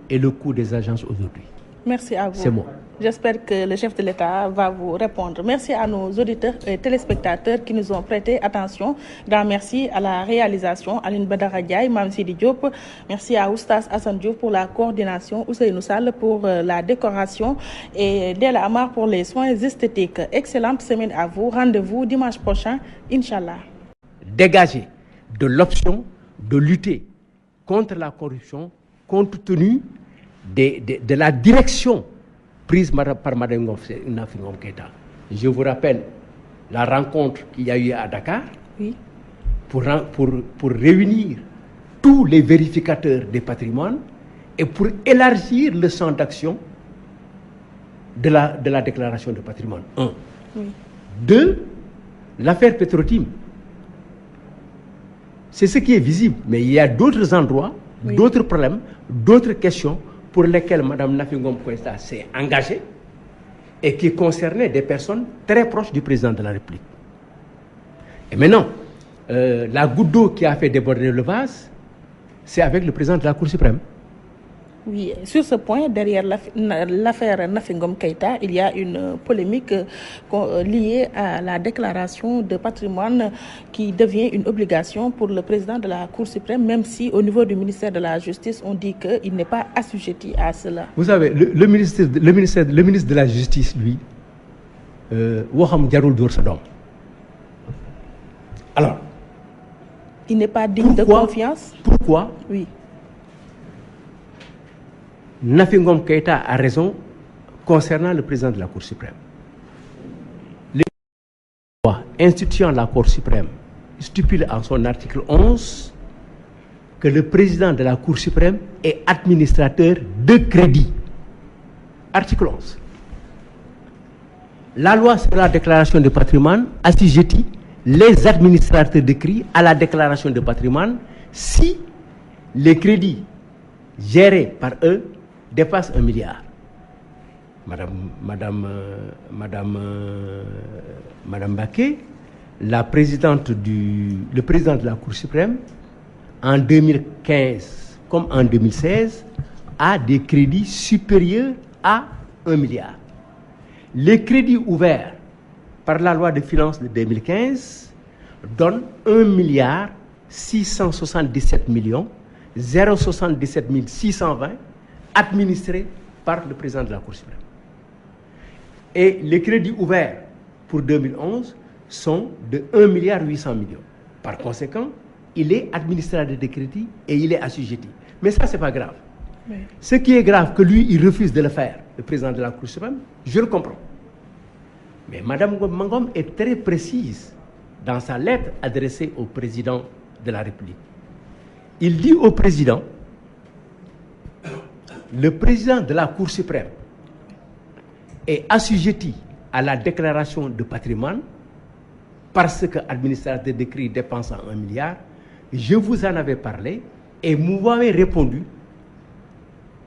et le coût des agences aujourd'hui. Merci à vous. C'est moi. J'espère que le chef de l'État va vous répondre. Merci à nos auditeurs et téléspectateurs qui nous ont prêté attention. Grand merci à la réalisation, Aline Badara Diaye, Mame Sidi Diop. Merci à Oustaz Hassan Diouf pour la coordination, Ousseynou Sall pour la décoration et Della Amar pour les soins esthétiques. Excellente semaine à vous. Rendez-vous dimanche prochain, Inch'Allah. Dégager de l'option de lutter contre la corruption compte tenu de la direction prise par Mme Nofi Ngom Keïta. Je vous rappelle la rencontre qu'il y a eu à Dakar pour réunir tous les vérificateurs des patrimoines et pour élargir le champ d'action de la déclaration de patrimoine. Un. Oui. Deux, l'affaire Petro-Tim. C'est ce qui est visible. Mais il y a d'autres endroits, oui, d'autres problèmes, d'autres questions pour lesquelles Mme Nafi Ngom Keïta s'est engagée et qui concernaient des personnes très proches du président de la République. Et maintenant, la goutte d'eau qui a fait déborder le vase, c'est avec le président de la Cour suprême. Oui, sur ce point, derrière l'affaire Nafi Ngom Keïta, il y a une polémique liée à la déclaration de patrimoine qui devient une obligation pour le président de la Cour suprême, même si au niveau du ministère de la Justice, on dit qu'il n'est pas assujetti à cela. Vous savez, le ministre de la Justice, lui, alors, il n'est pas digne de confiance. Pourquoi? Oui. Nafi Ngom Keïta a raison concernant le président de la Cour suprême. Les lois instituant la Cour suprême stipule en son article 11 que le président de la Cour suprême est administrateur de crédit. Article 11. La loi sur la déclaration de patrimoine assujettit les administrateurs de crédit à la déclaration de patrimoine si les crédits gérés par eux dépassent 1 milliard. Madame Baké, le président de la Cour suprême, en 2015 comme en 2016, a des crédits supérieurs à 1 milliard. Les crédits ouverts par la loi de finances de 2015 donnent 1 milliard 677 millions 077 620 administrés par le président de la Cour suprême. Et les crédits ouverts pour 2011 sont de 1 milliard 800 millions. Par conséquent, il est administrateur de crédit et il est assujetti. Mais ça, ce n'est pas grave. Oui. Ce qui est grave, que lui, il refuse de le faire, le président de la Cour suprême, je le comprends. Mais Mme Ngom est très précise dans sa lettre adressée au président de la République. Il dit au président, le président de la Cour suprême est assujetti à la déclaration de patrimoine parce que l'administrateur de crédit dépense 1 milliard. Je vous en avais parlé et vous m'avez répondu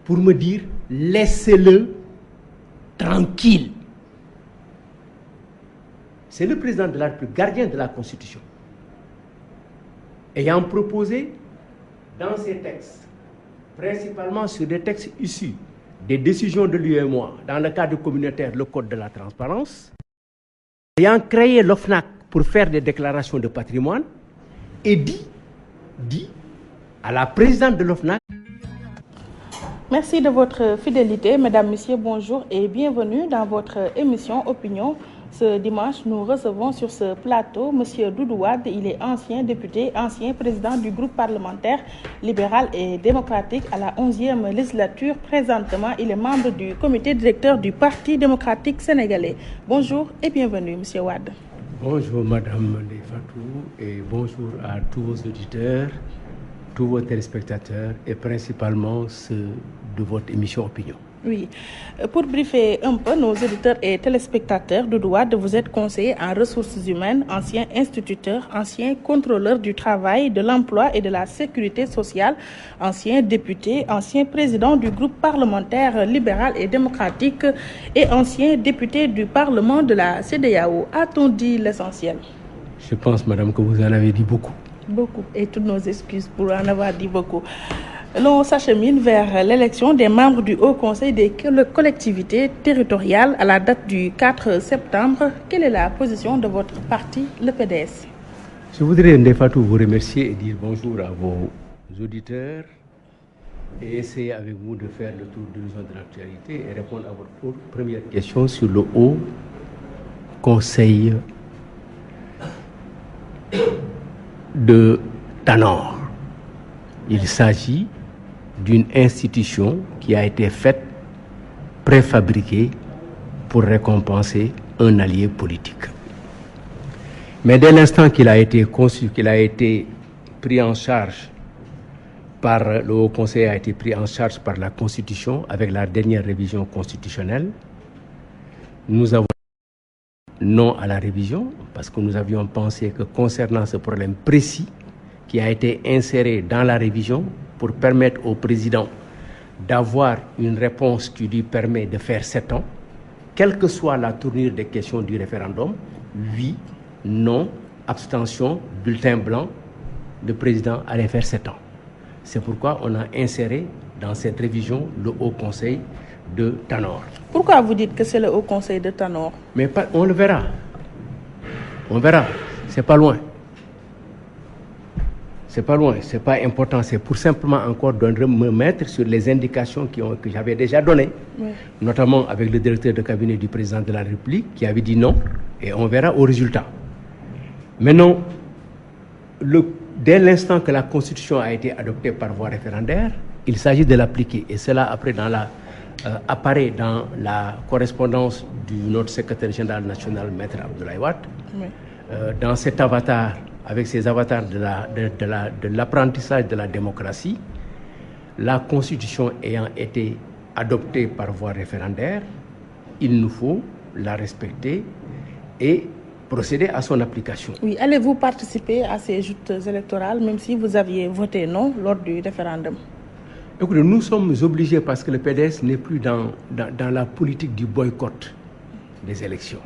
pour me dire laissez-le tranquille. C'est le président de la République, gardien de la Constitution, ayant proposé dans ses textes, principalement sur des textes issus des décisions de l'UEMOA, dans le cadre communautaire, le Code de la transparence, ayant créé l'OFNAC pour faire des déclarations de patrimoine, et dit à la présidente de l'OFNAC. Merci de votre fidélité, mesdames, messieurs, bonjour et bienvenue dans votre émission Opinion. Ce dimanche, nous recevons sur ce plateau M. Doudou Wade. Il est ancien député, ancien président du groupe parlementaire libéral et démocratique à la 11e législature. Présentement, il est membre du comité directeur du Parti démocratique sénégalais. Bonjour et bienvenue, M. Wade. Bonjour, Madame Ndefatou, et bonjour à tous vos auditeurs, tous vos téléspectateurs et principalement ceux de votre émission Opinion. Oui. Pour briefer un peu nos auditeurs et téléspectateurs, Doudou Wade, vous êtes conseiller en ressources humaines, ancien instituteur, ancien contrôleur du travail, de l'emploi et de la sécurité sociale, ancien député, ancien président du groupe parlementaire libéral et démocratique et ancien député du Parlement de la CEDEAO. A-t-on dit l'essentiel? Je pense, madame, que vous en avez dit beaucoup. Beaucoup, et toutes nos excuses pour en avoir dit beaucoup. L'on s'achemine vers l'élection des membres du Haut Conseil des collectivités territoriales à la date du 4 septembre. Quelle est la position de votre parti, le PDS? Je voudrais, Ndefatou, vous remercier et dire bonjour à vos auditeurs et essayer avec vous de faire le tour de l'actualité et répondre à votre première question sur le Haut Conseil de Tanor. Il s'agit d'une institution qui a été faite, préfabriquée, pour récompenser un allié politique. Mais dès l'instant qu'il a été conçu, qu'il a été pris en charge par le Haut Conseil, a été pris en charge par la Constitution avec la dernière révision constitutionnelle, nous avons non à la révision parce que nous avions pensé que concernant ce problème précis qui a été inséré dans la révision pour permettre au président d'avoir une réponse qui lui permet de faire 7 ans, quelle que soit la tournure des questions du référendum, oui, non, abstention, bulletin blanc, le président allait faire 7 ans. C'est pourquoi on a inséré dans cette révision le Haut Conseil de Tanor. Pourquoi vous dites que c'est le Haut Conseil de Tanor? Mais on le verra. On verra. C'est pas loin. C'est pas loin, c'est pas important. C'est pour simplement encore de me mettre sur les indications que j'avais déjà données, oui, notamment avec le directeur de cabinet du président de la République qui avait dit non, et on verra au résultat. Maintenant, dès l'instant que la Constitution a été adoptée par voie référendaire, il s'agit de l'appliquer. Et cela, après, apparaît dans la correspondance de notre secrétaire général national, Maître Abdoulaye Wade, oui, dans cet avatar, avec ces avatars de l'apprentissage de la démocratie, la Constitution ayant été adoptée par voie référendaire, il nous faut la respecter et procéder à son application. Oui, allez-vous participer à ces joutes électorales, même si vous aviez voté non lors du référendum? Écoutez, nous sommes obligés parce que le PDS n'est plus dans la politique du boycott des élections.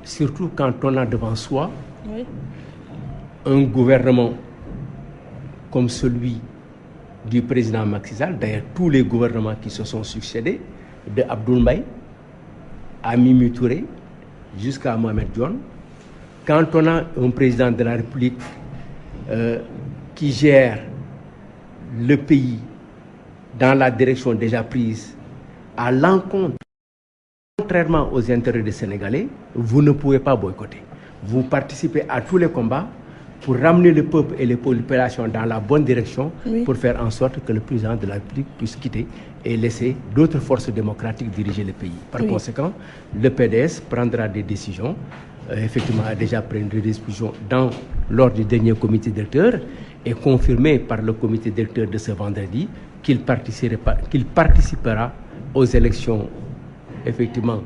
Surtout quand on a devant soi, oui, un gouvernement comme celui du président Macky Sall, d'ailleurs tous les gouvernements qui se sont succédés, de Abdoul Mbaye à Mimi Touré jusqu'à Mohamed Dionne, quand on a un président de la République qui gère le pays dans la direction déjà prise à l'encontre, contrairement aux intérêts des Sénégalais, vous ne pouvez pas boycotter. Vous participez à tous les combats pour ramener le peuple et les populations dans la bonne direction, oui, pour faire en sorte que le président de la République puisse quitter et laisser d'autres forces démocratiques diriger le pays. Par oui, conséquent, le PDS prendra des décisions, effectivement a déjà pris des décisions lors du dernier comité directeur et confirmé par le comité directeur de ce vendredi qu'il participera aux élections effectivement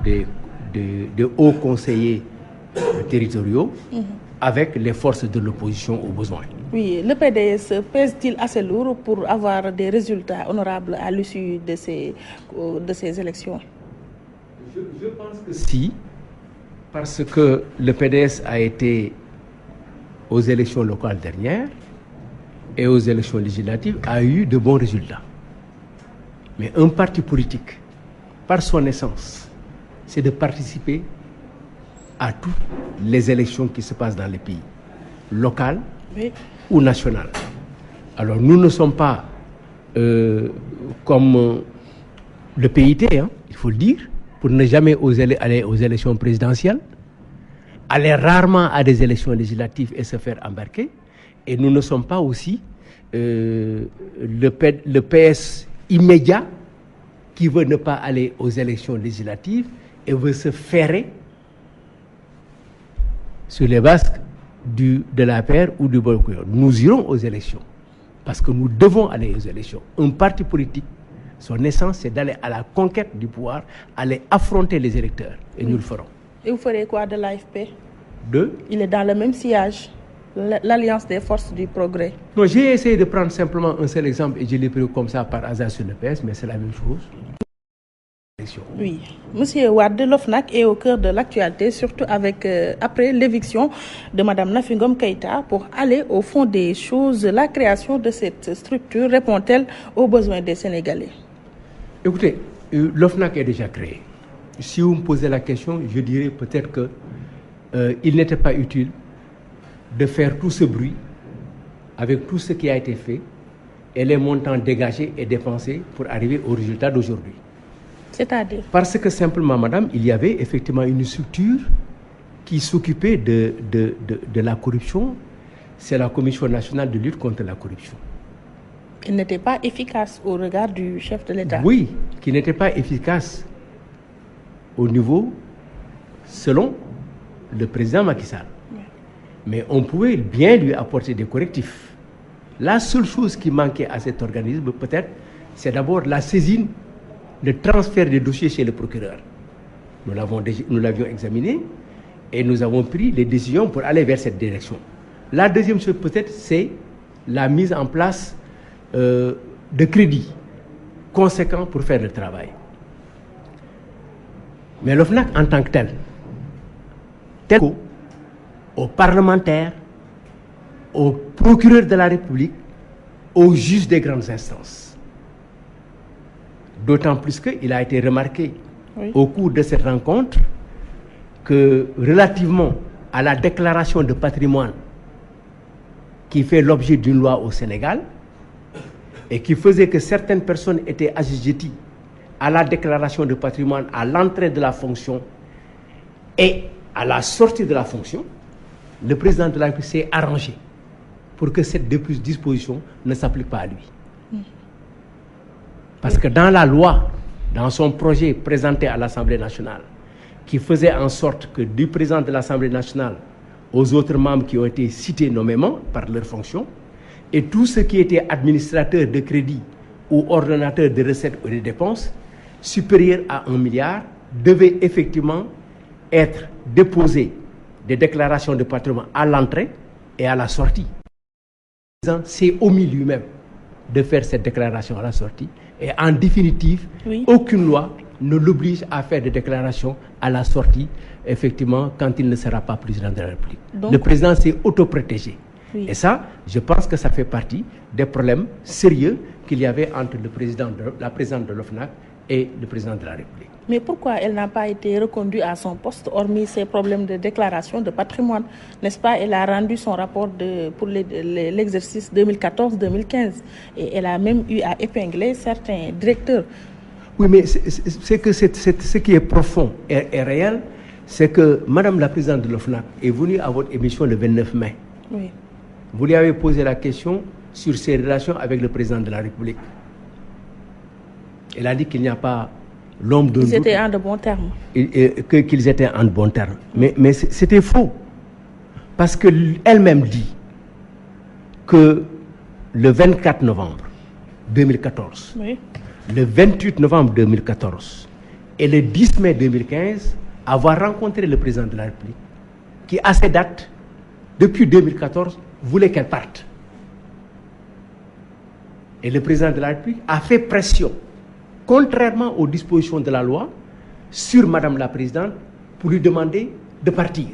des hauts conseillers territoriaux, avec les forces de l'opposition au besoin. Oui, le PDS pèse-t-il assez lourd pour avoir des résultats honorables à l'issue de ces élections? Je pense que si, parce que le PDS a été aux élections locales dernières et aux élections législatives a eu de bons résultats. Mais un parti politique, par son essence, c'est de participer à toutes les élections qui se passent dans les pays, locales, oui, ou nationales. Alors nous ne sommes pas comme le PIT, il faut le dire, pour ne jamais oser aller aux élections présidentielles, aller rarement à des élections législatives et se faire embarquer. Et nous ne sommes pas aussi le PS immédiat qui veut ne pas aller aux élections législatives et veut se ferrer sur les bases de l'APR ou du boycott. Nous irons aux élections parce que nous devons aller aux élections. Un parti politique, son essence, c'est d'aller à la conquête du pouvoir, aller affronter les électeurs. Et oui, nous le ferons. Et vous ferez quoi de l'AFP? Il est dans le même sillage, l'Alliance des forces du progrès. Non, j'ai essayé de prendre simplement un seul exemple et je l'ai pris comme ça par hasard sur le PS, mais c'est la même chose. Oui, Monsieur Wade, l'OFNAC est au cœur de l'actualité, surtout après l'éviction de Mme Nafi Ngom Keïta. Pour aller au fond des choses, la création de cette structure répond-elle aux besoins des Sénégalais? Écoutez, l'OFNAC est déjà créé. Si vous me posez la question, je dirais peut-être qu'il n'était pas utile de faire tout ce bruit avec tout ce qui a été fait et les montants dégagés et dépensés pour arriver au résultat d'aujourd'hui. C'est-à-dire? Parce que simplement, madame, il y avait effectivement une structure qui s'occupait de la corruption. C'est la Commission nationale de lutte contre la corruption. Elle n'était pas efficace au regard du chef de l'État? Oui, qui n'était pas efficace au niveau, selon le président Macky Sall. Oui. Mais on pouvait bien lui apporter des correctifs. La seule chose qui manquait à cet organisme, peut-être, c'est d'abord la saisine, le transfert des dossiers chez le procureur. Nous l'avions examiné et nous avons pris les décisions pour aller vers cette direction. La deuxième chose peut-être, c'est la mise en place de crédits conséquents pour faire le travail. Mais l'OFNAC en tant que tel aux parlementaires, aux procureurs de la République, aux juges des grandes instances. D'autant plus qu'il a été remarqué au cours de cette rencontre que relativement à la déclaration de patrimoine qui fait l'objet d'une loi au Sénégal et qui faisait que certaines personnes étaient assujetties à la déclaration de patrimoine à l'entrée de la fonction et à la sortie de la fonction, le président de la République s'est arrangé pour que cette disposition ne s'applique pas à lui. Parce que dans la loi, dans son projet présenté à l'Assemblée nationale, qui faisait en sorte que du président de l'Assemblée nationale aux autres membres qui ont été cités nommément par leur fonction, et tous ceux qui étaient administrateurs de crédit ou ordonnateurs de recettes ou de dépenses, supérieurs à 1 milliard, devaient effectivement être déposés des déclarations de patrimoine à l'entrée et à la sortie. C'est omis lui-même de faire cette déclaration à la sortie. Et en définitive, aucune loi ne l'oblige à faire des déclarations à la sortie, effectivement, quand il ne sera pas président de la République. Donc, le président s'est autoprotégé. Oui. Et ça, je pense que ça fait partie des problèmes sérieux qu'il y avait entre la présidente de l'OFNAC et le président de la République. Mais pourquoi elle n'a pas été reconduite à son poste, hormis ces problèmes de déclaration de patrimoine, n'est-ce pas? Elle a rendu son rapport pour l'exercice 2014-2015 et elle a même eu à épingler certains directeurs. Oui, mais c'est que ce qui est profond et réel, c'est que Madame la présidente de l'OFNAC est venue à votre émission le 29 mai. Oui. Vous lui avez posé la question sur ses relations avec le président de la République. Elle a dit qu'il n'y a pas l'ombre d'un doute. Ils étaient en de bons termes. Qu'ils étaient en de bons termes. Mais c'était faux. Parce qu'elle-même dit que le 24 novembre 2014, le 28 novembre 2014 et le 10 mai 2015, avoir rencontré le président de la République, qui à ces dates, depuis 2014, voulait qu'elle parte. Et le président de la République a fait pression, contrairement aux dispositions de la loi, sur Madame la Présidente pour lui demander de partir.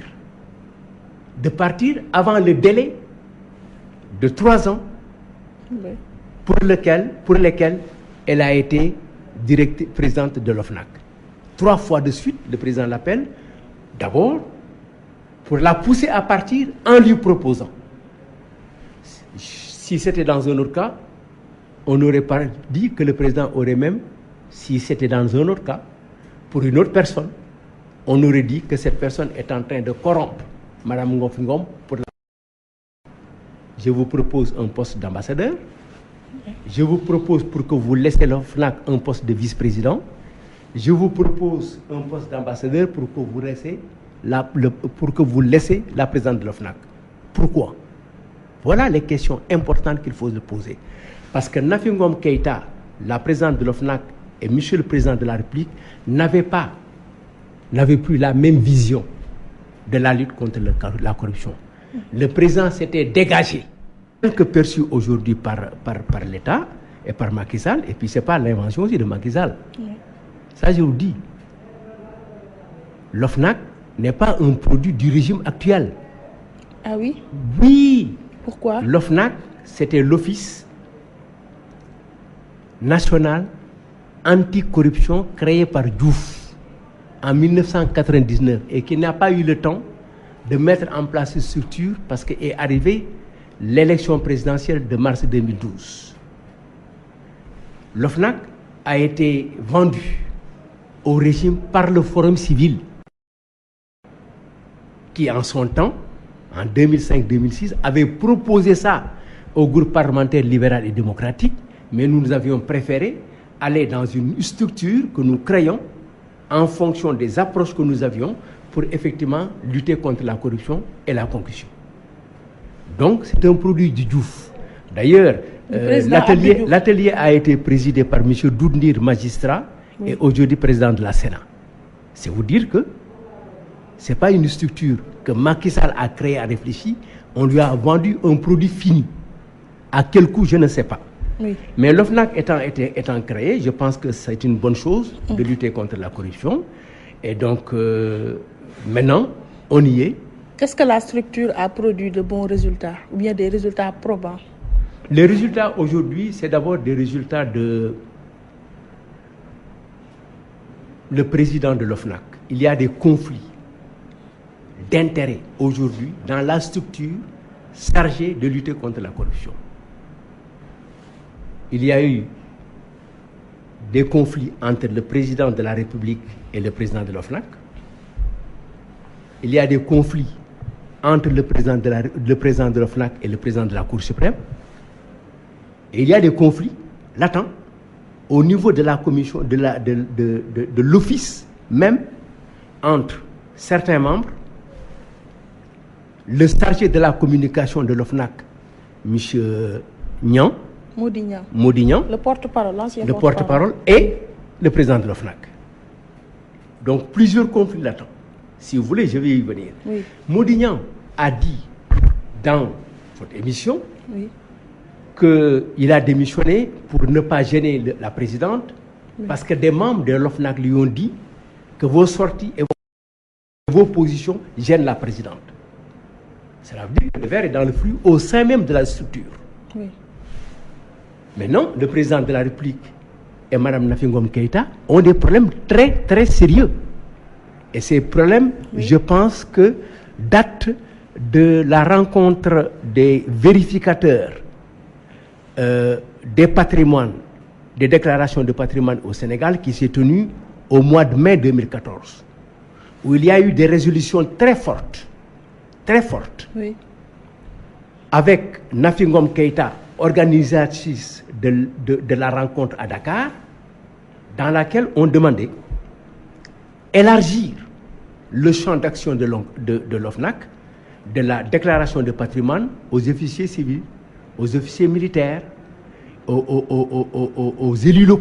De partir avant le délai de 3 ans pour lesquels elle a été présidente de l'OFNAC. 3 fois de suite, le président l'appelle, d'abord, pour la pousser à partir en lui proposant. Si c'était dans un autre cas, on n'aurait pas dit que le président aurait même, si c'était dans un autre cas, pour une autre personne, on aurait dit que cette personne est en train de corrompre Mme Ngom pour la... Je vous propose un poste d'ambassadeur. Je vous propose pour que vous laissez l'OFNAC un poste de vice-président. Je vous propose un poste d'ambassadeur pour que vous laissez la présidente de l'OFNAC. Pourquoi? Voilà les questions importantes qu'il faut se poser. Parce que Nafi Ngom Keïta, la présidente de l'OFNAC et monsieur le président de la République n'avaient plus la même vision de la lutte contre la corruption. Le président s'était dégagé. Tel que perçu aujourd'hui par l'État et par Macky Sall, et puis ce n'est pas l'invention aussi de Macky Sall. Ça, je vous dis. L'OFNAC n'est pas un produit du régime actuel. Ah oui? Oui. Pourquoi? L'OFNAC, c'était l'Office national anticorruption créé par Diouf en 1999 et qui n'a pas eu le temps de mettre en place cette structure parce qu'est arrivée l'élection présidentielle de mars 2012. L'OFNAC a été vendu au régime par le Forum civil qui en son temps, en 2005-2006, avait proposé ça au groupe parlementaire libéral et démocratique, mais nous avions préféré aller dans une structure que nous créons en fonction des approches que nous avions pour effectivement lutter contre la corruption et la concussion. Donc c'est un produit du Diouf. D'ailleurs, l'atelier a été présidé par M. Doudnir, magistrat, et aujourd'hui président de la Sénat. C'est vous dire que c'est pas une structure que Macky Sall a créée, a réfléchi. On lui a vendu un produit fini. À quel coût, je ne sais pas. Oui. Mais l'OFNAC étant créé, je pense que c'est une bonne chose de lutter contre la corruption. Et donc, maintenant, on y est. Est-ce que la structure a produit de bons résultats ou bien des résultats probants? Les résultats aujourd'hui, c'est d'abord des résultats de le président de l'OFNAC. Il y a des conflits d'intérêts aujourd'hui dans la structure chargée de lutter contre la corruption. Il y a eu des conflits entre le président de la République et le président de l'OFNAC. Il y a des conflits entre le président de l'OFNAC et le président de la Cour suprême. Et il y a des conflits latents au niveau de la commission, de l'office même, entre certains membres, le chargé de la communication de l'OFNAC, M. Niang, Mody Niang, le porte-parole, l'ancien porte-parole, et le président de l'OFNAC. Donc plusieurs conflits latents. Si vous voulez, je vais y venir. Oui. Mody Niang a dit dans votre émission qu'il a démissionné pour ne pas gêner la présidente, parce que des membres de l'OFNAC lui ont dit que vos sorties et vos positions gênent la présidente. Cela veut dire que le verre est dans le flux au sein même de la structure. Oui. Maintenant, le président de la République et Mme Nafi Ngom Keïta ont des problèmes très, très sérieux. Et ces problèmes, je pense que datent de la rencontre des vérificateurs des patrimoines, des déclarations de patrimoine au Sénégal qui s'est tenue au mois de mai 2014, où il y a eu des résolutions très fortes, avec Nafi Ngom Keïta, organisatrice de la rencontre à Dakar, dans laquelle on demandait élargir le champ d'action de l'OFNAC, de la déclaration de patrimoine aux officiers civils, aux officiers militaires, aux élus locaux.